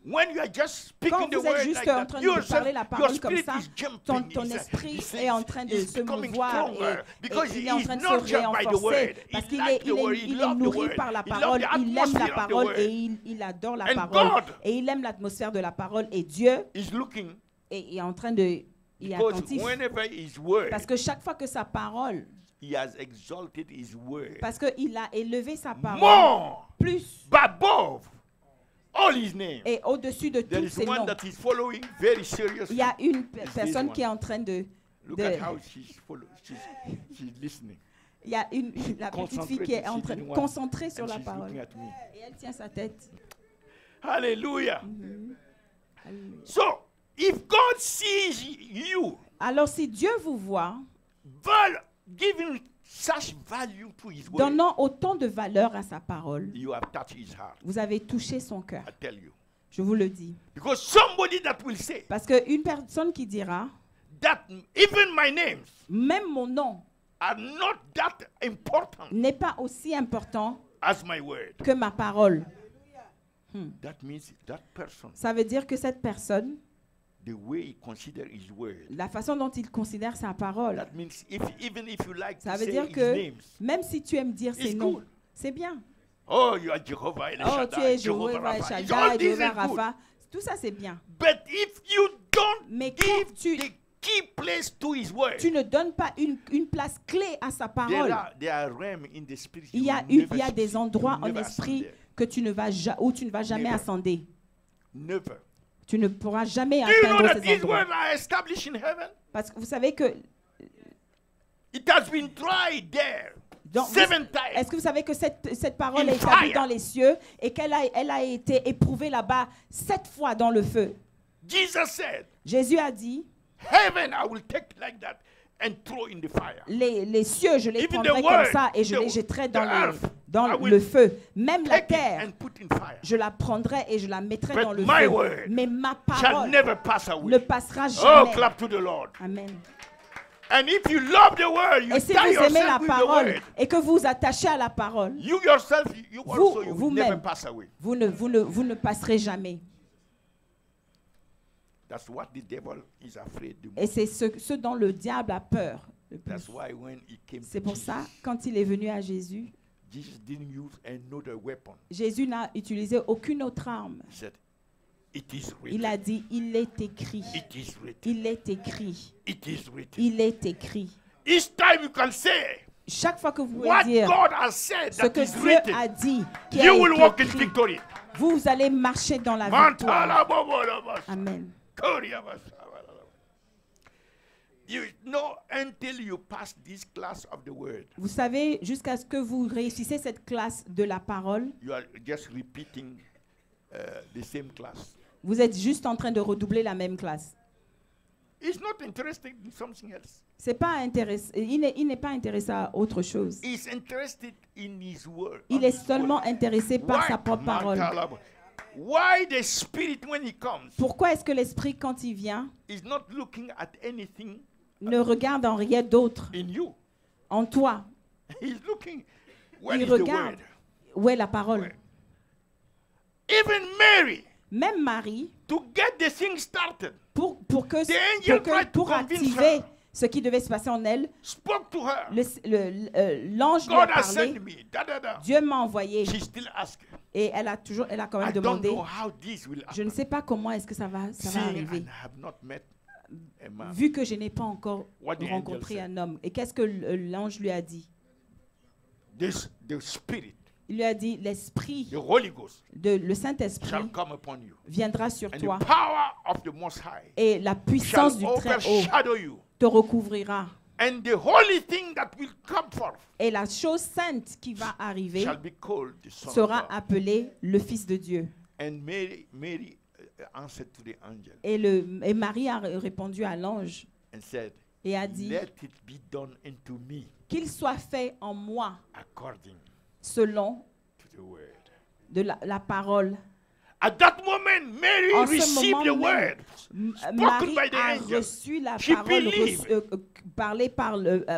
When you are just speaking Quand the vous êtes word juste like en that, train your de parler la parole comme spirit ça, is jumping. ton It's- esprit it's- est en train de it's se becoming mouvoir stronger et because il est en he's train de not se just by the word. renforcer parce He qu'il likes est, the word. He il est loves the nourri word. par la He loves parole, the il aime atmosphere la of the parole word. et il adore la And parole God et il aime l'atmosphère de la parole et Dieu is looking est en train de il est because attentif whenever his word, parce que chaque fois que sa parole, he has exalted his word parce qu'il a élevé sa parole more plus above all his names. et au-dessus de There tous is ses one noms. that is following very seriously. Il y a une this personne one. qui est en train de Look at how she's listening. il y a la petite fille qui est en train de concentrer sur And la she's parole. looking at me. Et elle tient sa tête. Hallelujah. Alléluia. So, if God sees you Alors si Dieu vous voit, giving such value to his word, donnant autant de valeur à sa parole, you have touched his heart. vous avez touché son cœur. I tell you. Je vous le dis. Because somebody that will say Parce qu'une personne qui dira, that even my names même mon nom are not that important n'est pas aussi important as my word, que ma parole. that means that person, Ça veut dire que cette personne, the way he considers his word, la façon dont il considère sa parole, that means even if you like ça to veut say dire his que names, même si tu aimes dire ses It's noms, good. c'est bien. oh, you are Jehovah El Oh, Shaddai, tu es Jehovah Jéhovah El Rapha. It's Shaddai, all these Jéhovah are good. Rapha. Tout ça, c'est bien. But if you don't Mais quand give the key place to his word, tu ne donnes pas une place clé à sa parole, there are realms in the spirit. il you y a, will never il y a see- des endroits you will en never esprit ascend there. que tu ne vas où tu ne vas jamais Never. ascender. Never. Tu ne pourras jamais Do you know atteindre that ces these endroits. words are established in heaven? Parce que vous savez que It has been tried there donc, 7 est-ce times. que vous savez que cette parole In est établie fire. dans les cieux et qu'elle a été éprouvée là-bas 7 fois dans le feu? Jesus said, Jésus a dit, Heaven I will take like that and throw in the fire. Les cieux, je les Even prendrai the comme word, ça et je the- les jetterai the dans earth, I dans will le feu. Même la Take it terre, and put in fire. je la prendrai et je la mettrai But dans le my feu. word Mais ma Shall parole never pass ne away. passera Oh, jamais. clap to the Lord. Amen. And if you love the word, you Et si tie vous aimez la yourself with the parole word. et que vous attachez à la parole, You yourself, you also, you will vous-même, never pass away. vous ne passerez jamais. That's what the devil is afraid to. Et c'est ce dont le diable a peur le plus. That's why when he came C'est to pour Jesus, ça, quand il est venu à Jésus, Jesus didn't use another weapon. Jésus n'a utilisé aucune autre arme. He said, "It is Il written. a dit, il est écrit. It is written. Il est écrit. It is written." Il est écrit. Each time you can say Chaque fois que vous pouvez what dire God has said ce that que is Dieu written, a dit, qui you a will été walk in écrit, victory. vous allez marcher dans la victoire. Mantala. Amen. You know, until you pass this class of the word, Vous savez, jusqu'à ce que vous réussissez cette classe de la parole, you are just repeating the same class. vous êtes juste en train de redoubler la même classe. He's not interested in something else. C'est pas il n'est pas intéressé à autre chose. He's interested in his word. Il est seulement intéressé par sa propre parole. Why the Spirit, when he comes, Pourquoi est-ce que l'Esprit, quand il vient, is not looking at anything ne regarde en rien d'autre in you? en toi? He's looking where Il is the regarde word. où est la parole. Where? Even Mary, Même Marie, to get the thing started, pour The angel tried to convince activer her. ce qui devait se passer en elle, spoke to her. l'ange lui a God has parlé. sent me. Da, da, da. Dieu m'a envoyé. She still asked. Et elle a quand même I don't demandé. know how this will Je ne happen. sais pas comment est-ce que ça va Seeing arriver. and have not met a man. Vu que je n'ai pas encore What the angel rencontré said. un homme. Et qu'est-ce que l'ange lui a dit? The Spirit, Il lui a dit, l'Esprit, the Holy Ghost, le Saint-Esprit shall come upon you. viendra sur And toi. the power of the Most High Et la shall puissance du Très-Haut overshadow you. te recouvrira. And the holy thing that will come forth Et la chose sainte qui va arriver shall be called the Son of sera God. appelée le Fils de Dieu. And Mary answered to the angel Et Marie a répondu à l'ange and said, et a dit, let it be done unto me qu'il soit fait en moi according selon to the word. de la parole. At that moment, Mary En ce received moment the même, word spoken Marie by the a angel. reçu la She parole believed.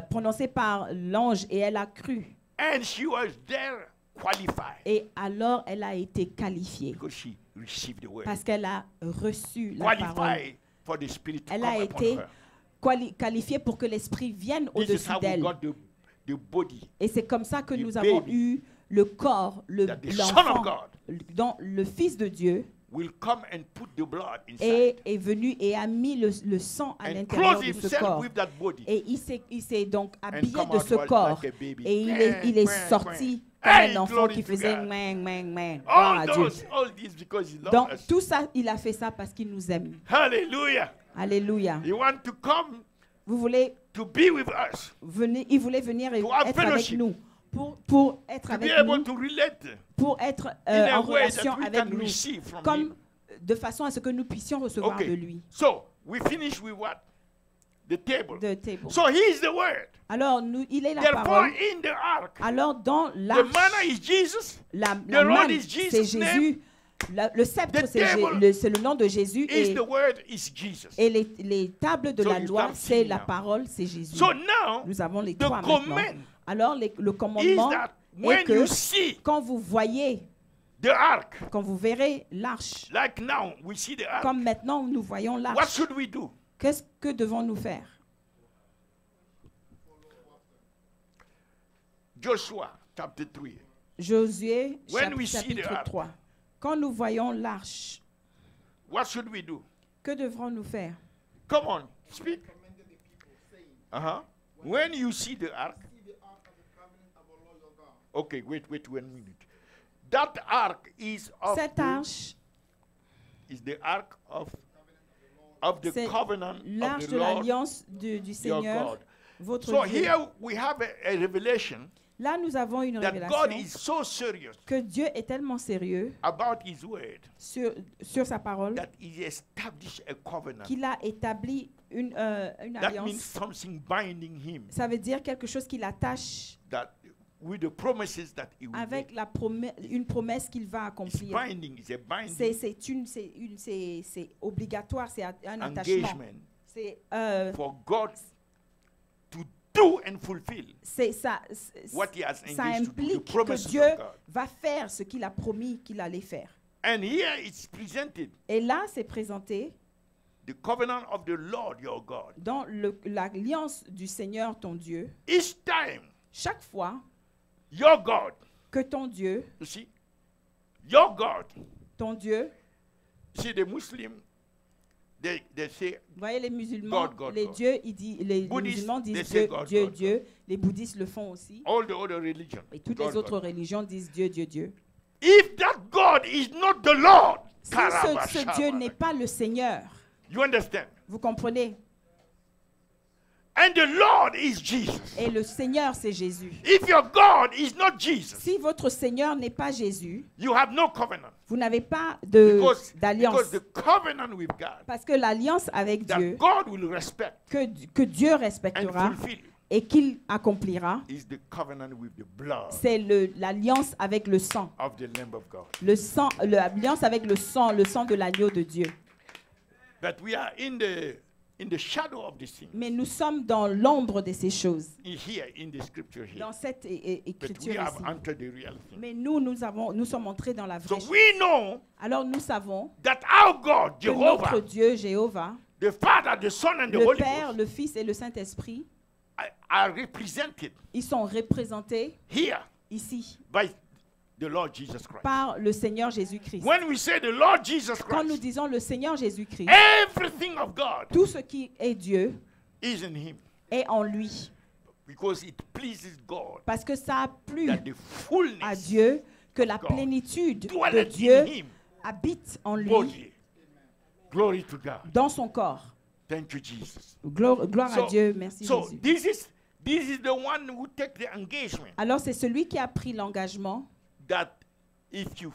prononcée par l'ange et elle a cru. And she was there qualified Et alors elle a été qualifiée because she received the word. parce qu'elle a reçu la parole. Qualified for the Spirit to Elle come a upon été her. qualifiée pour que l'Esprit vienne This is au-dessus how we d'elle. got the body. Et c'est comme ça que the nous avons baby eu le corps, that the Son of l'enfant, God dont le Fils de Dieu will come and put the blood inside est venu et a mis le sang à and l'intérieur clothe de ce himself corps. with that body Et il s'est donc and habillé come de out ce corps. like a baby. Et il est sorti comme Hey, un enfant glory qui to faisait God. mang, mang, mang. Gloire à Dieu. All this because he loves Donc us. tout ça, il a fait ça parce qu'il nous aime. Hallelujah. Alléluia. He want to come Vous voulez to be with us, il voulait venir et To have être avec fellowship. nous. Pour être to be avec able nous, to relate pour être in a en way relation that we avec can nous, receive from comme him. de façon à ce que nous puissions recevoir de Okay. lui. So we finish with what? The table. The table. So he is the word. Alors, il est la Therefore, parole. in the ark, Alors, dans the l'arche, manna is Jesus. la the rod manne, is c'est Jesus' name. Jésus. Le sceptre, The c'est table c'est le nom de Jésus. Is the word is Jesus. Et les tables de So la you loi, start c'est seeing la now. parole, c'est Jésus. So now, Nous avons les the trois maintenant. command Alors, le is commandement that est when you que see quand vous voyez, the ark, quand vous verrez l'arche, like now we see the ark, comme maintenant nous voyons what l'arche, should we do? qu'est-ce que devons-nous faire? Joshua chapter 3. Josué, When we see the chapitre ark. 3. Quand nous voyons l'arche, What should we do? que devrons-nous faire? Come on, speak. When you see the ark. Okay, wait 1 minute. That ark is of Cette arche, is the ark of the c'est covenant l'arche of the de Lord l'alliance du your Seigneur, God. votre So Dieu. here we have a revelation Là, nous avons une that God révélation is so serious que Dieu est tellement sérieux about His word sur sa parole that He established a covenant. qu'il a établi une That means alliance. something binding Him Ça veut dire quelque chose qui l'attache that with the promises that He will avec make. une promesse qu'il va It's accomplir. binding. It's a binding C'est obligatoire, c'est un attachement. engagement C'est for God to do and fulfill ça, what He has ça engaged to do, the implique que promises Dieu of God. va faire ce qu'il a promis qu'il allait faire. And here it's presented Et là, c'est présenté the covenant of the Lord your God. dans l'alliance du Seigneur ton Dieu. Each time Chaque fois your God, que ton Dieu, you see, your God, see the Muslim, they say vous voyez les musulmans, God, les God. dieux, les Buddhists, musulmans they disent say Dieu, God, Dieu, God, Dieu. Les bouddhistes le font aussi. all the other religions. Et toutes God, les autres God. religions disent Dieu, Dieu, Dieu. If that God is not the Lord, Si ce Dieu n'est pas le Seigneur, you understand? vous comprenez? And the Lord is Jesus. Et le Seigneur, c'est Jésus. If your God is not Jesus, Si votre Seigneur n'est pas Jésus, you have no covenant. vous n'avez pas Because d'alliance. the covenant with God Parce que l'alliance avec that Dieu, God will respect que Dieu and respectera fulfill et qu'il accomplira, is the covenant with the blood c'est l'alliance avec le sang. of the Lamb of God. L'alliance avec le sang de l'agneau de Dieu. But we are in the shadow of this thing. Mais nous sommes dans l'ombre de ces choses, Here in the scripture here. dans cette But we écriture have ici. entered the real thing. Mais nous sommes entrés dans la So vraie chose. we know Alors nous savons that our God, que notre Jehovah, Dieu, Jéhovah, the Father, the Son, and the le Holy Père, Ghost le Fils et le Saint-Esprit, are represented ils sont représentés here ici by the Lord Jesus Christ. par le Seigneur Jésus-Christ. When we say the Lord Jesus Quand nous Christ, disons le Seigneur Jésus-Christ, everything of God tout ce qui est Dieu is in Him est en lui. because it pleases God Parce que ça a plu that the à fullness Dieu que la God plénitude de dwelleth in Dieu Him habite en lui, bodily. Glory to God. dans son corps. Thank you, Jesus. Gloire à Dieu, merci So Jésus. this is the one who take the engagement Alors c'est celui qui a pris l'engagement that if you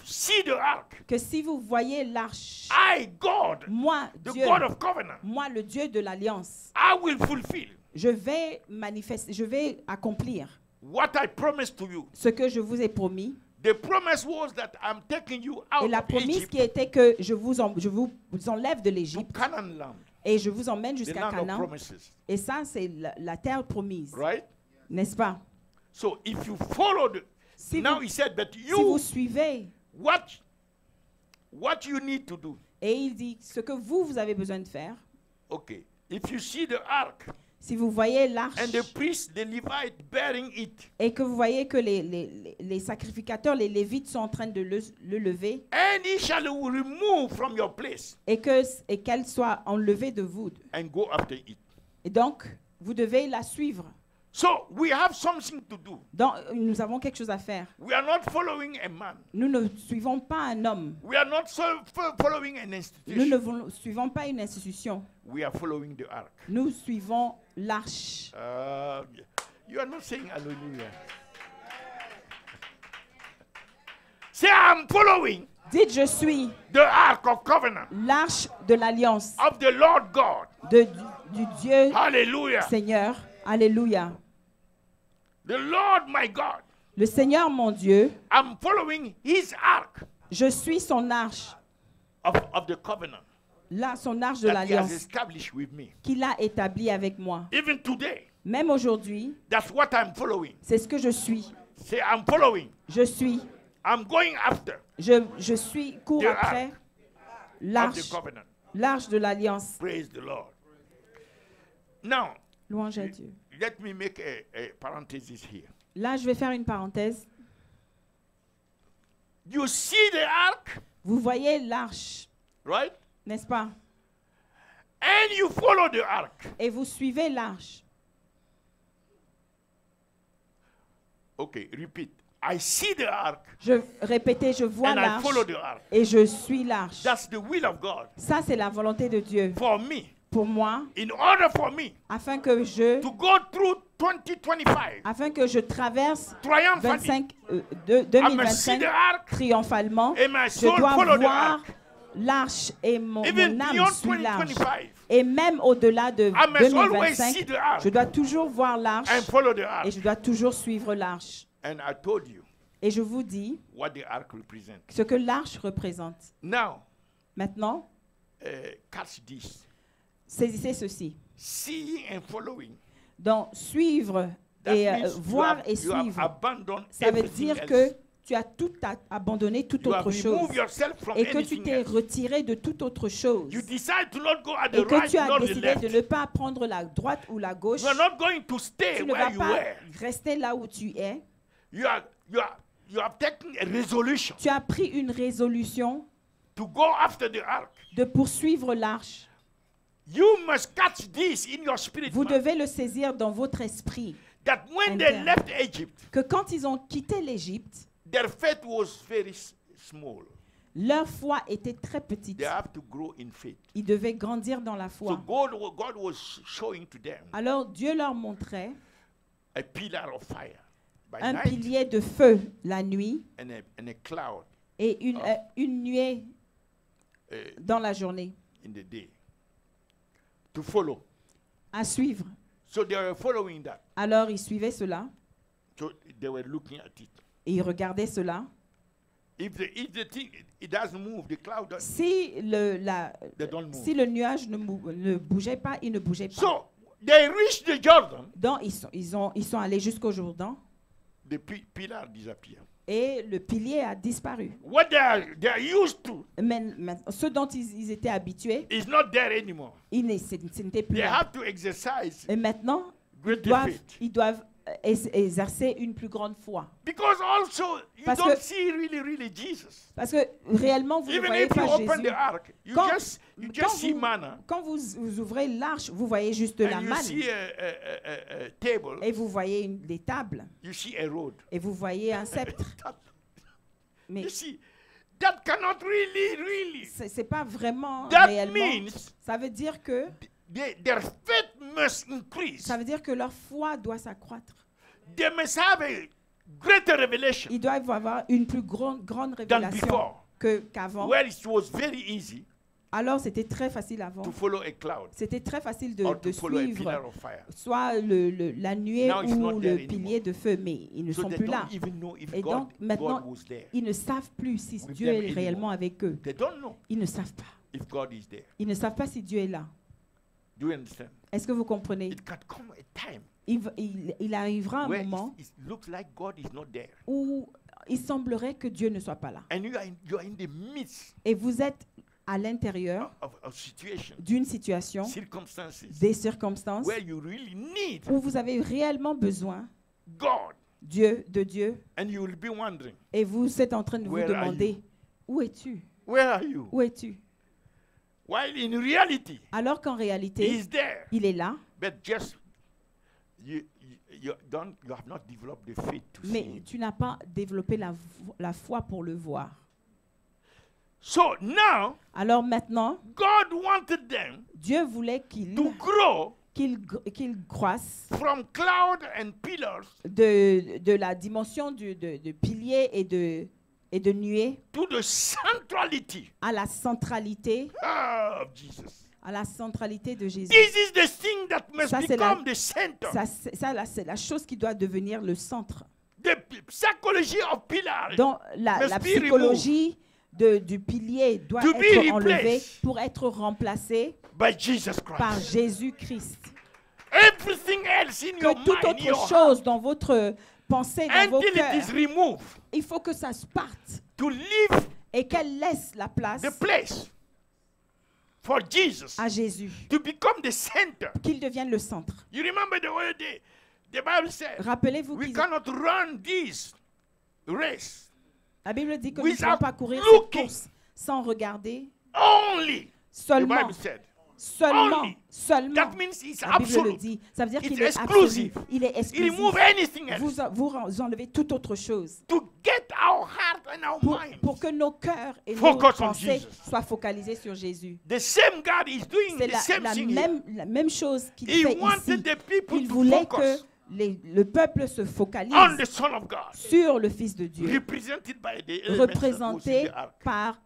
see the ark, que si vous voyez l'arche, I, God, moi, the Dieu, God of covenant, moi, le Dieu de l'alliance, I will fulfill je vais manifester, je vais accomplir what I promised to you. ce que je vous ai promis. The promise was that I'm taking you out Et la of promesse Egypt qui était que je vous enlève de to l'Égypte Canaan land, et je vous emmène the jusqu'à land of Canaan. promises, Et ça, c'est la terre promise, right? n'est-ce pas? So if you follow Si now vous, he said, but si vous you, suivez, what you need to do, et il dit ce que vous avez besoin de faire, okay, if you see the ark si vous voyez l'arche and the priest, the Levite bearing it, et que vous voyez que les sacrificateurs, les Lévites sont en train de le lever and he shall remove from your place et qu'elle soit enlevée de vous. and go after it. Et donc, vous devez la suivre. So we have something to do. Nous avons quelque chose à faire. We are not following a man. Nous ne suivons pas un homme. We are not following an Nous institution. ne suivons pas une institution. We are following the ark. Nous suivons l'arche. You are not saying hallelujah. Say, I'm following Dites, je suis the ark of covenant l'arche de l'alliance of the Lord God. du Dieu Hallelujah. Seigneur. Alléluia. The Lord my God. Le Seigneur mon Dieu, I'm following his ark je suis son arche. of the covenant Là, son arche de that he has l'alliance established with me. qu'il a établi avec moi. Even today, Même aujourd'hui, that's what I'm following. c'est ce que je suis. Say, I'm following. Je suis. I'm going after Je suis court The après of the l'arche, covenant. l'arche de l'alliance. Praise the Lord. Now, Louange à Dieu. let me make a parenthesis here. Là, je vais faire une parenthèse. You see the ark, Vous voyez l'arche, right? n'est-ce pas? And you follow the ark. Et vous suivez l'arche. Okay, repeat. I see the ark Répétez, je vois and I l'arche follow the ark. et je suis l'arche. That's the will of God Ça, c'est la volonté de Dieu for me. pour moi, In order for me afin que je to go through 2025, afin que je traverse triumphantly, 2025 ark, triomphalement. and my Je soul dois follow the voir ark. l'arche et mon Even âme beyond suit l'arche. 2025, Et même au-delà de I must always see 2025, the ark je dois toujours voir l'arche and follow the et ark. je dois toujours suivre l'arche. And I told you Et je vous dis what the ark represents. ce que l'arche représente. Now, Maintenant, catch this. saisissez ceci. Seeing and following. Donc, suivre That et means voir et you have suivre, abandoned ça veut everything dire else. que tu as tout abandonné toute You have autre chose removed yourself from et que tu anything t'es else.che de toute autre chose You decide to not go at the et que right, tu as not the décidé left. de ne pas prendre la droite ou la gauche. You are not going to stay Tu ne where vas you pas were. rester là où tu es. You have taken a resolution Tu as pris une résolution to go after the ark. de poursuivre l'arche. You must catch this in your spirit, Vous man, devez le saisir dans votre esprit. that when they interne. left Egypt, Que quand ils ont quitté l'Égypte, their faith was very small. leur foi était très petite. They have to grow in faith. Ils devaient grandir dans la So foi. God was showing to them Alors Dieu leur montrait a pillar of fire by un night pilier de feu la nuit and a cloud et une nuée uh, dans la journée in the day to follow. à suivre. So they were following that. Alors ils suivaient cela So they were looking at it. et ils regardaient cela. If the thing it doesn't move, the cloud doesn't, Si they don't move. si le nuage ne bougeait pas, il ne bougeait pas. So they reached the Jordan. Donc ils sont allés jusqu'au Jourdain The pillar disappeared. et le pilier a disparu. What they are used to Mais ce dont ils étaient habitués, is not there anymore. ce n'était plus They là. have to exercise Et maintenant, greater faith. ils doivent exercer une plus grande foi. Because also you Parce don't que- see really Jesus. Parce que réellement, vous ne Even voyez if you pas open the Jésus. ark, you Quand- just see manna Quand vous ouvrez l'arche, vous voyez juste la and you manne. see a table. Et vous voyez des tables. You see a road. Et vous voyez un sceptre. That- Mais you see, that cannot really. c'est pas vraiment That réellement. means Ça veut dire que their faith must increase. ça veut dire que leur foi doit s'accroître. They must have a greater revelation Ils doivent avoir une plus grande than révélation before, qu'avant. where it was very easy Alors c'était très facile avant. to follow a cloud C'était très facile or de to follow a pillar suivre of fire. soit la nuée Now it's not ou there le pilier anymore. de feu, mais ils ne So sont they plus là. don't even know if Et God donc maintenant, was there. ils ne savent plus si With Dieu them est anymore. réellement avec eux. They don't know Ils ne savent pas. if God is there. Ils ne savent pas si Dieu est là. Do you understand? Est-ce que vous comprenez? It can come a time Il arrivera un where moment it looks like God is not there. où il semblerait que Dieu ne soit pas là. And you are in the midst Et vous êtes à l'intérieur of situation, d'une situation, circumstances, des circonstances where you really need où vous avez réellement besoin God. de Dieu, And you will be wondering, et vous êtes en train de vous Where are demander, où es-tu? where are you? Où es-tu? While in reality, Alors qu'en réalité, He's there. il est là, But just you have not developed the faith to see mais Him. tu n'as pas développé la foi pour le voir. So now, Alors maintenant, God wanted them Dieu voulait qu'il to grow croisse from cloud and pillars de la dimension de pilier et de nuée to the centrality à la centralité, of Jesus. à la centralité de Jésus. This is the thing that must Ça, c'est la- become the center. C'est la chose qui doit devenir le centre. The psychology of pillars Donc la must be psychologie du pilier doit To be être enlevée replaced pour être remplacée by Jesus par Christ. Jésus-Christ. Everything else in your Que toute mind, your autre heart, chose dans votre pensée, dans vos until it cœurs, is removed, il faut que ça se parte to leave et qu'elle laisse la place the place for Jesus à Jésus, to become the center. qu'il devienne le centre. You remember the way the Bible said, Rappelez-vous we que cannot run this race la Bible dit que nous ne without pouvons pas courir looking. cette course sans regarder only. The seulement. Bible said. Seulement, Only. seulement. That means it's La Bible le absolute. dit. Ça veut dire It's qu'il est exclusive. absolu. Il est You exclusif. remove anything else Vous enlevez toute autre chose to get our heart and our mind. pour que nos cœurs et nos Focus on pensées Jesus. soient focalisés sur Jésus. The same God is doing C'est the same thing here. la même chose qu'il He fait ici. wanted the people Il to voulait que focus le peuple se focalise on the Son of God, sur le Fils de Dieu, represented by the elements that was in représenté the ark. par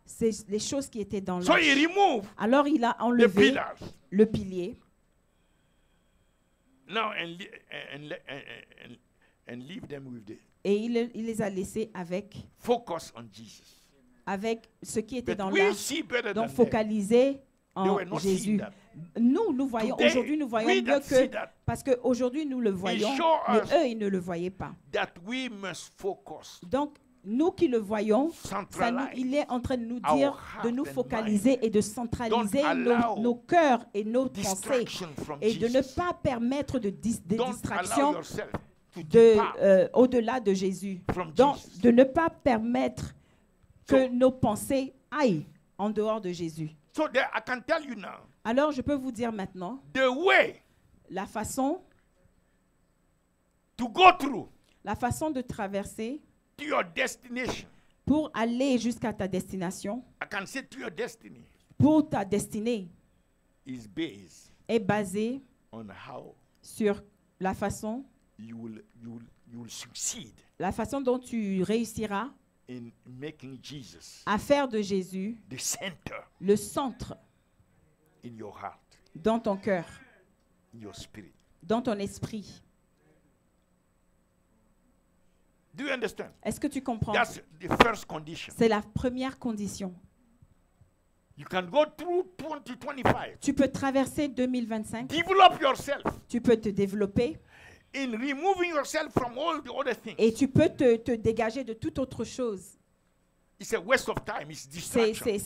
les choses qui étaient dans So he l'arche. removed Alors il a the enlevé pillars. le pilier. Now and leave them with the Et il les a laissés avec focus on Jesus. ce qui était But dans we l'arche, see better donc than them. focalisé They en were not seeing Jésus. that. Nous voyons, Today, aujourd'hui nous voyons we mieux that see que, that, parce qu'aujourd'hui nous le voyons, show mais us eux ils ne le voyaient pas. that we must focus, Donc nous qui le voyons, centralize. il est en train de nous our dire heart de nous and focaliser et de centraliser Don't allow nos cœurs et nos pensées distraction from et de ne Jesus. pas permettre des Don't allow distractions yourself to depart au-delà de Jésus. from Donc Jesus. de ne pas permettre que So- nos pensées aillent en dehors de Jésus. So that I can tell you now, Alors je peux vous dire maintenant the way la façon to go through de traverser to your destination. pour aller jusqu'à ta destination, I can say to your destiny pour ta destinée, is based est basée on how sur la façon you will succeed dont tu réussiras in making Jesus à faire de Jésus the center le centre in your heart, dans ton cœur, in your spirit. dans ton esprit. Do you understand? Est-ce que tu comprends? That's the first condition. C'est la première condition. You can go through 2025. Tu peux traverser 2025, Develop yourself tu peux te développer in removing yourself from all the other things. et tu peux te dégager de toute autre chose. It's a waste of time. It's C'est distraction.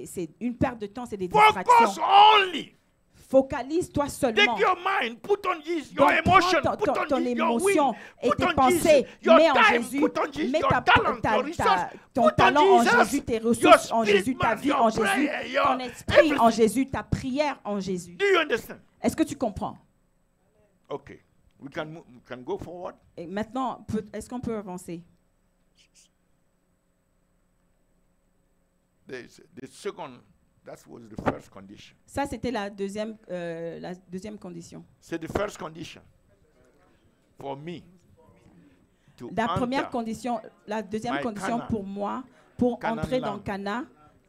c'est une perte de temps, c'est des Focus distractions. only. Focalise-toi seulement. Take your mind, put on Jesus, your Donc, emotion, prends put on ton Jesus, your émotion will, et put tes on pensées, Jesus, your mets en time, Jésus, put on Jesus, mets your talent, your resource, ton put on talent en Jesus, Jésus, tes your ressources en spirit Jésus, ta man, vie your en Jésus, prayer, your ton esprit en everything. Jésus, ta prière en Jésus. Do you understand? Est-ce que tu comprends? Okay, we can go forward. Et maintenant, est-ce qu'on peut avancer? The second, that was the first condition. Ça, c'était la deuxième condition. C'est the first condition for me to La première enter condition, la deuxième my condition Canaan. pour moi, pour Canaan entrer land dans Cana,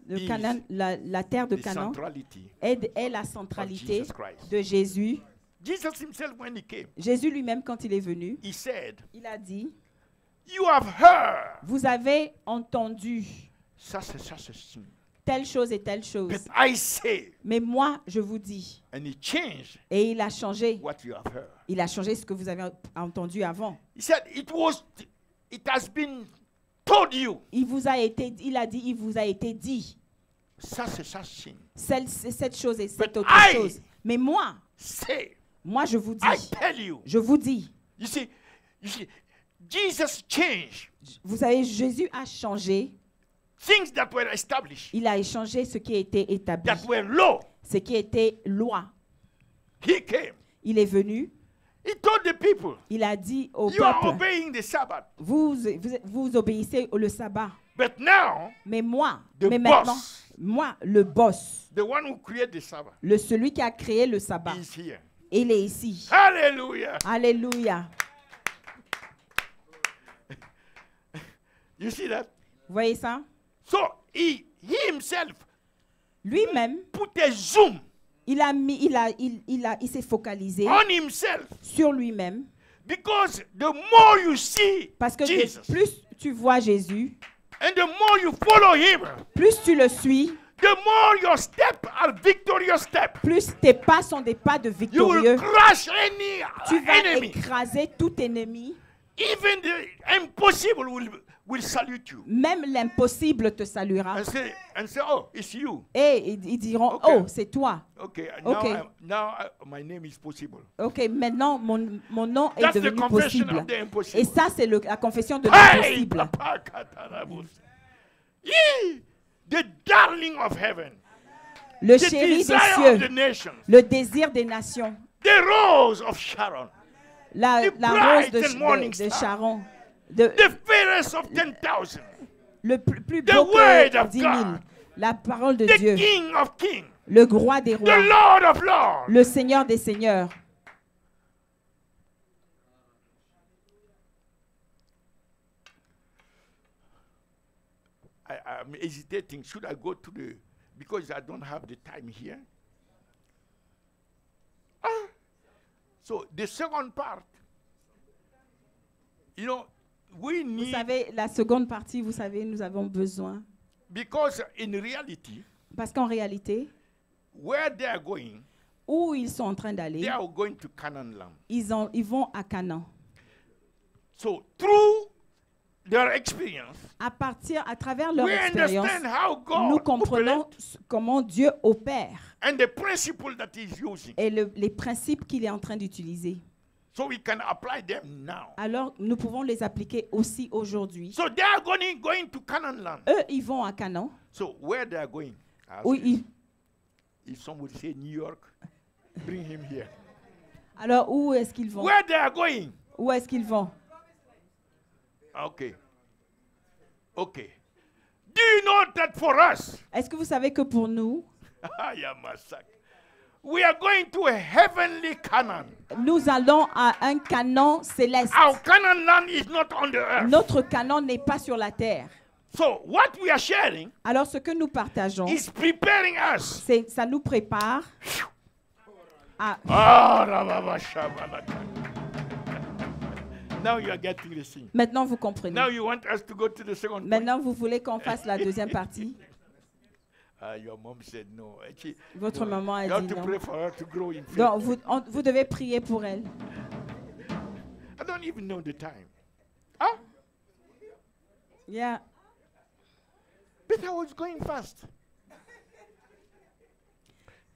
le is Canaan, la terre de the Canaan, centrality est la of centralité Jesus Christ. de Jésus. Jesus himself, when he came, Jésus lui-même, quand il est venu, he said, il a dit, you have heard vous avez entendu such and such a thing, telle chose et telle chose. but I say, Mais moi, je vous dis. and he changed Et il a changé. what you have heard. Il a changé ce que vous avez entendu avant. He said, it has been told you Il a dit, il vous a été dit. such and such thing. Cette chose et cette But autre I chose. Mais moi, say, je vous I dis. tell you. Je vous dis. You see, Jesus changed Vous savez, Jésus a changé. things that were established, Il a échangé ce qui a été établi. that were law. Ce qui était loi. He came. Il est venu. He told the people, Il a dit au you are peuple, obeying the Sabbath. vous obéissez le sabbat. But now, Mais moi, The maintenant, boss. moi, le boss, the one who created the Sabbath celui qui a créé le sabbat, is here. il est ici. Hallelujah. Alléluia. You see that? Vous voyez ça? So he himself Lui-même, put a zoom il s'est focalisé on himself, sur lui-même because the more you see parce que Jesus plus tu vois Jésus, and the more you follow him, plus tu le suis, the more your steps are victorious steps. plus tes pas sont des pas de You victorieux. will crush any Tu vas enemy. écraser tout ennemi. Even the impossible will salute you Même l'impossible te saluera. and say, oh, it's you. Et ils diront, Okay. oh, c'est toi. Okay, Okay. now my name is possible. Ok, maintenant mon nom est That's the devenu confession possible. of the impossible. Et ça, c'est la confession de Hey, l'impossible. Papa Katarabus. Yee, the darling of heaven, Le the chéri des desire of cieux, the nations, le désir des nations, the rose of Sharon, la The rose bright and morning de star. Sharon, the fairest of 10,000, le plus the beau word que of 10 000, God, la parole de the Dieu, King of kings, le roi des the rois, Lord of lords. le Seigneur des seigneurs. I'm hesitating. Should I go to the, because I don't have the time here. So the second part, you know, we Vous need, savez, la seconde partie, vous savez, nous avons besoin. because in reality, Parce qu'en réalité, where they are going, où ils sont en train d'aller, they are going to Canaan land. ils vont à Canaan. So through their experience, À travers leur we expérience, understand how God nous comprenons operates comment Dieu opère and the principle that He's using. et les principes qu'il est en train d'utiliser. So we can apply them now. Alors, nous pouvons les appliquer aussi aujourd'hui. So they are going to Canaan land. Eux, ils vont à Canaan. So where they are going? I ask Où you. ils, If someone say New York, bring him here. alors, où est-ce qu'ils vont? Where they are going? Où est-ce qu'ils vont? Okay. Okay. Do you know that for us, Est-ce que vous savez que pour nous, we are going to a heavenly Canaan. nous allons à un Canaan céleste. Our Canaan land is not on the earth. Notre Canaan n'est pas sur la terre. So what we are sharing Alors, ce que nous partageons, is preparing us. ça nous prépare à... Now you are getting the thing. Maintenant, vous comprenez. Now you want us to go to the second point. Maintenant, vous voulez qu'on fasse la deuxième partie? Your mom said no. Votre maman a You have dit to non. pray for her to grow in faith. Donc, vous devez prier pour elle. I don't even know the time. Huh? Yeah. But I was going fast.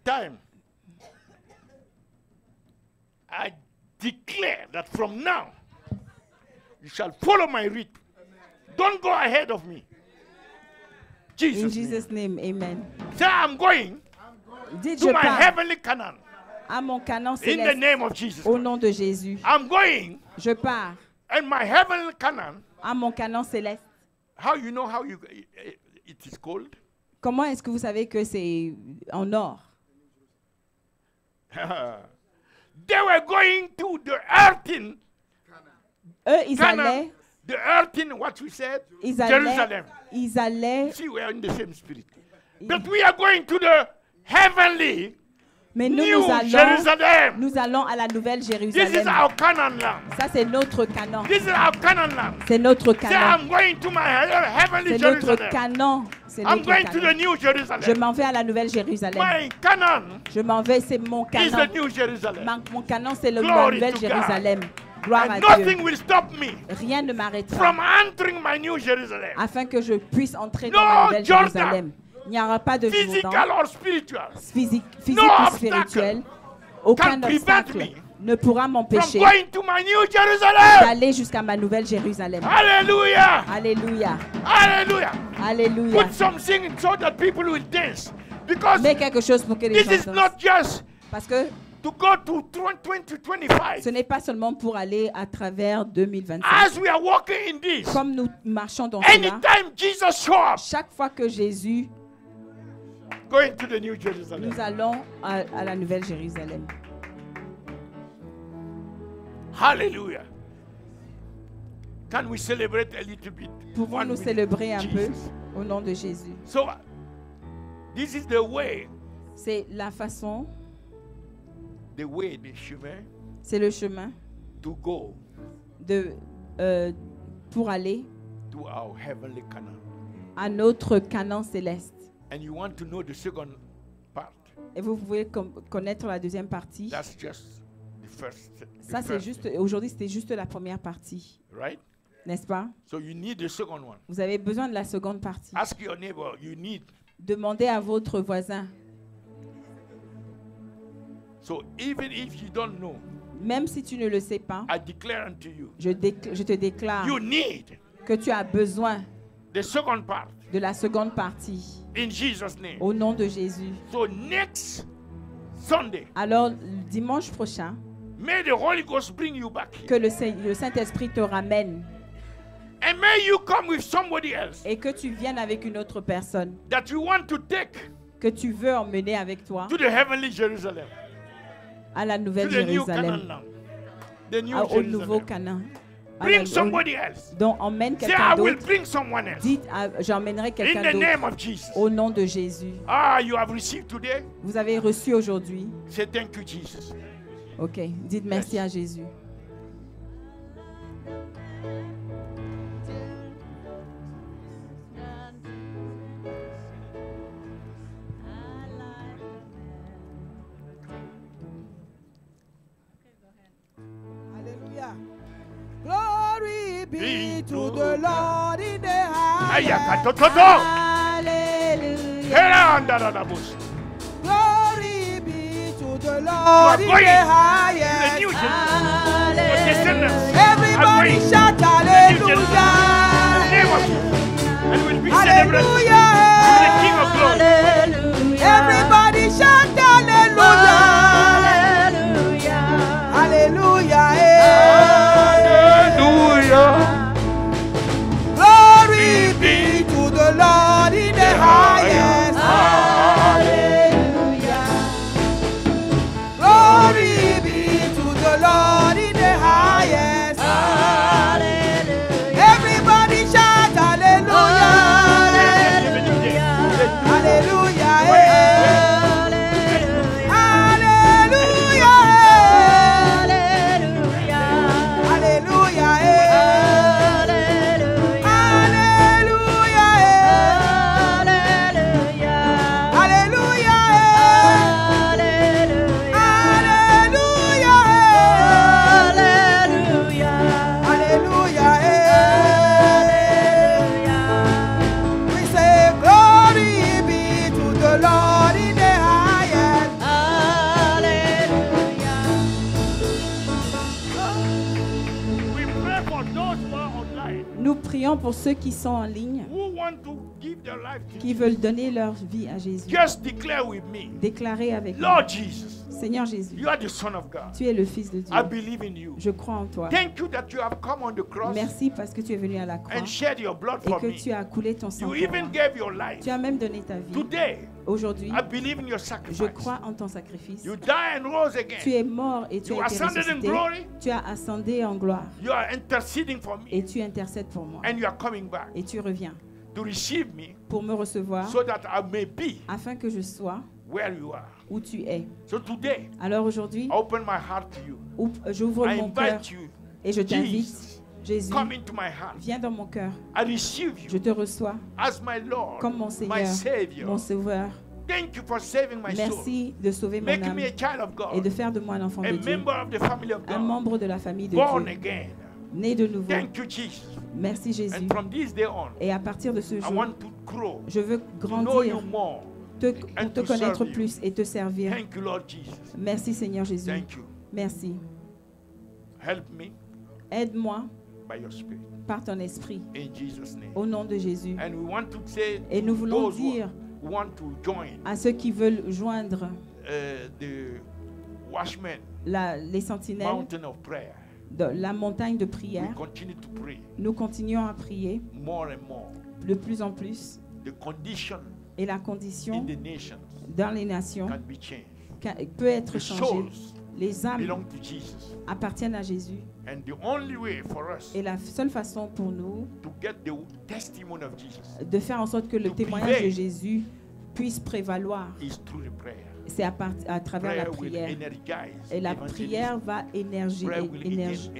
Time. I declare that from now, you shall follow my route. Don't go ahead of me. In Jesus. Jesus' name, amen. Say, I'm going Dites, to je my pars heavenly Canaan. à mon Canaan In the céleste name of Jesus. au nom de Jésus. I'm going Je pars in my heavenly Canaan. à mon Canaan céleste. How you know how it is called? Comment est-ce que vous savez que c'est en or? They were going to the earthen Eux, ils Canaan. allaient, The earthen, what we said, ils allaient, Jerusalem. ils allaient, See, we are in the same spirit. But we are going to the heavenly mais nous, New Jerusalem. nous allons à la nouvelle This is Jérusalem. our Canaan land. Ça, c'est notre Canaan. This is our Canaan land. C'est notre Say, Canaan. I'm going to my heavenly C'est notre Jerusalem. Canaan. C'est I'm notre going to the Canaan. New Je Jerusalem. m'en vais à la nouvelle Jérusalem. My Canaan Je m'en vais, c'est mon is Canaan. the New Jerusalem. Mon Canaan, c'est la Glory nouvelle to God. Jérusalem. Gloire à And Dieu. nothing will stop me Rien ne m'arrêtera from entering my New Jerusalem. afin que je puisse entrer No dans la nouvelle Jordan. Jérusalem. Il n'y aura pas de Physical Jourdain, or spiritual. physique No ou obstacle spirituel. Aucun can prevent obstacle me ne pourra From m'empêcher going to my New Jerusalem. d'aller jusqu'à ma nouvelle Jérusalem. Hallelujah. Alléluia. Hallelujah. Alléluia. Put something so that people will dance. Because Mets quelque chose pour que les this gens is dansent. not just Parce que to go to 2025. ce n'est pas seulement pour aller à travers 2025. As we are walking in this, Comme nous marchons dans cela, anytime Jesus show up, chaque fois que Jésus, going to the New Jerusalem. nous allons à la nouvelle Jérusalem. Hallelujah. Can we celebrate a little bit? Pouvons-nous 1 minute? célébrer un peu Jesus. au nom de Jésus? So, this is the way, C'est la façon, the chemin c'est le chemin to go de, pour aller to our heavenly Canaan. à notre Canaan céleste. And you want to know the second part. Et vous pouvez connaître la deuxième partie. That's just the first. Ça, c'est juste, aujourd'hui, c'était juste la première partie, Right? n'est-ce pas? So you need the second one. Vous avez besoin de la seconde partie. Ask your neighbor, you need. Demandez à votre voisin, So even if you don't know, même si tu ne le sais pas, I declare unto you, je te déclare you need que tu as besoin the second part de la seconde partie in Jesus' name. au nom de Jésus. So next Sunday, Alors, le dimanche prochain, may the Holy Ghost bring you back here. que le Saint-Esprit te ramène And may you come with somebody else et que tu viennes avec une autre personne that you want to take que tu veux emmener avec toi to the heavenly Jerusalem. à la To nouvelle the new Jérusalem, Canaan land. The new au nouveau Jerusalem. Canaan, Bring somebody else. Donc emmène Say, quelqu'un I will d'autre. bring someone else. Dites, j'emmènerai In quelqu'un the name d'autre of Jesus. au nom de Jésus. Ah, you have received today. Vous avez reçu aujourd'hui. Say thank you, Jesus. Ok, dites merci à Jésus. Hallelujah. Glory be to the Lord in the highest. Alléluia. Glory be to the Lord in the highest. Everybody shout hallelujah. Hallelujah. Everybody shout hallelujah. Hallelujah. Glory be to the Lord in the highest. Hallelujah. Glory be to the Lord in the highest. Hallelujah. Everybody shout hallelujah. Hallelujah. Nous prions pour ceux qui sont en ligne, qui veulent donner leur vie à Jésus. Just declare with me, Déclarez avec nous. Lord Jesus, Seigneur Jésus, you are the Son of God. tu es le Fils de Dieu. I believe in you. Je crois en toi. Thank you that you have come on the cross Merci parce que tu es venu à la croix and shed your blood et for que me. tu as coulé ton sang You pour even moi. gave your life. Tu as même donné ta vie. Today, Aujourd'hui, I believe in your je sacrifice. crois en ton sacrifice. You died and rose Tu again. es mort et tu You as été ascended in ressuscité. glory. Tu as ascendé en gloire You are interceding for me. et tu intercèdes pour moi. And you are coming back Et tu reviens to receive me pour me recevoir so that I may be afin que je sois where you are. où tu es. So today, Alors aujourd'hui, I open my heart to you. j'ouvre I mon cœur invite you. et je t'invite. Jesus, Jésus, come into my heart. viens dans mon cœur. I receive Je you te reçois as my Lord, comme mon my Seigneur, Savior. mon Sauveur. Thank you for saving my soul. Merci de sauver mon Make âme me a child of et de God, faire de moi un enfant a de Dieu, member of the family of un God, membre de la famille de born Dieu, again. né de nouveau. Thank you, Jesus. Merci Jésus. And from this day on, Et à partir de ce I jour, want to grow, je veux to know you grandir more. pour te connaître plus et te servir. Thank you, Lord Jesus. Merci Seigneur Jésus. Thank you. Merci. Help me Aide-moi by your Spirit. par ton esprit In Jesus' name. au nom de Jésus. And we want to say Et nous to voulons those dire who want to join à ceux qui veulent joindre the watchmen, les sentinelles mountain of prayer. de la montagne de We prière, continue to pray nous continuons à prier more and more. de plus en plus The condition et la in condition the nations dans les nations can be changed. peut être The changée. souls Les âmes belong to Jesus. appartiennent à Jésus And the only way for us et la seule façon pour nous to get the testimony of Jesus de faire en sorte que le To témoignage de prevail. jésus puisse prévaloir, is through the prayer. c'est à travers la Prayer will prière. energize Et la evangelism. prière va Prayer will energize,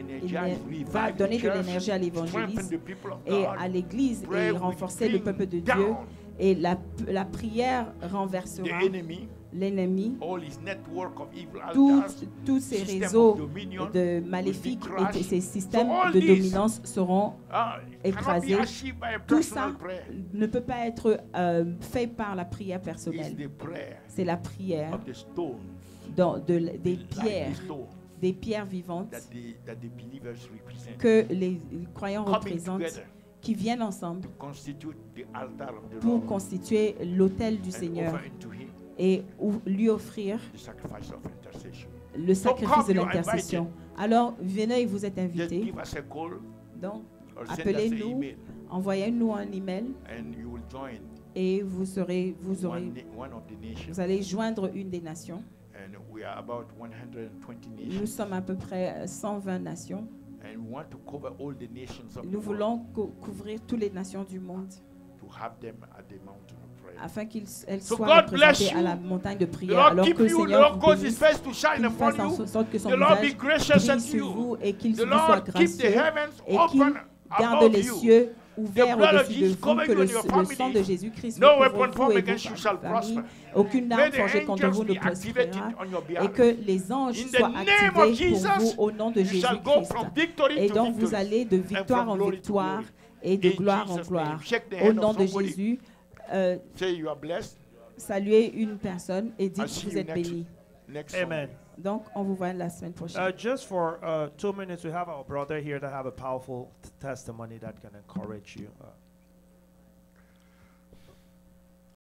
va revive donner the de church, l'énergie à strengthen l'évangélisme the people of et God. à l'église Prayer et will renforcer le bring peuple de Dieu. down Et la prière the renversera enemy, l'ennemi. all his network of evil Tous ces system réseaux of dominion de maléfiques will be et ces crushed. systèmes So all de this, dominance seront cannot écrasés. be achieved by a Tout ça personal prayer. ne peut pas être fait par la prière It's personnelle. the prayer C'est la prière of the stones, des the pierres, lively stone des pierres vivantes that the believers represent, que les croyants coming représentent, together qui viennent ensemble to constitute the altar of the pour Lord constituer l'autel du and Seigneur offer into him et lui offrir the sacrifice of intercession. le sacrifice de come, you are l'intercession. Alors, venez, vous êtes Just invités. give us a call Donc, or send us an appelez-nous, email envoyez-nous un email and you will join et vous aurez, one of the nations. vous allez joindre une des nations. And we are about 120 Nous nations. sommes à peu près 120 nations And we want to cover all the nations of Nous the world voulons couvrir toutes les nations du monde to have them at the mountain of prayer. afin qu'elles So soient God bless représentées à you. la montagne de The prière. Lord Alors keep que le you. The Seigneur Lord vous cause His bénisse, face to shine qu'il upon fasse en you. sorte que son The Lord visage be gracious brille unto sur you. vous et qu'il The vous soit Lord keep the gracieux heavens et qu'il open garde above les you. cieux ouverts blood of au-dessus de Jesus vous, cover que you and your le sang de families. Jésus-Christ No vous couvre weapon vous formed et against you shall vos familles. prosper. Aucune May arme the forgée contre angels vous ne be activated prospérera on your et behalf. que les anges In the soient name of activés pour Jesus, vous au nom de you shall go Jésus-Christ. from victory Et to donc vous victory allez de victoire from en glory to victoire glory. et de In gloire en Jesus' gloire. name. Shake the Au hand nom of de somebody. Jésus, Say you are blessed. saluez une personne et I'll dites see que vous you êtes next, béni. next Amen. Sunday. Donc on vous voit la semaine prochaine. Just for 2 minutes, we have our brother here that have a powerful testimony that can encourage you.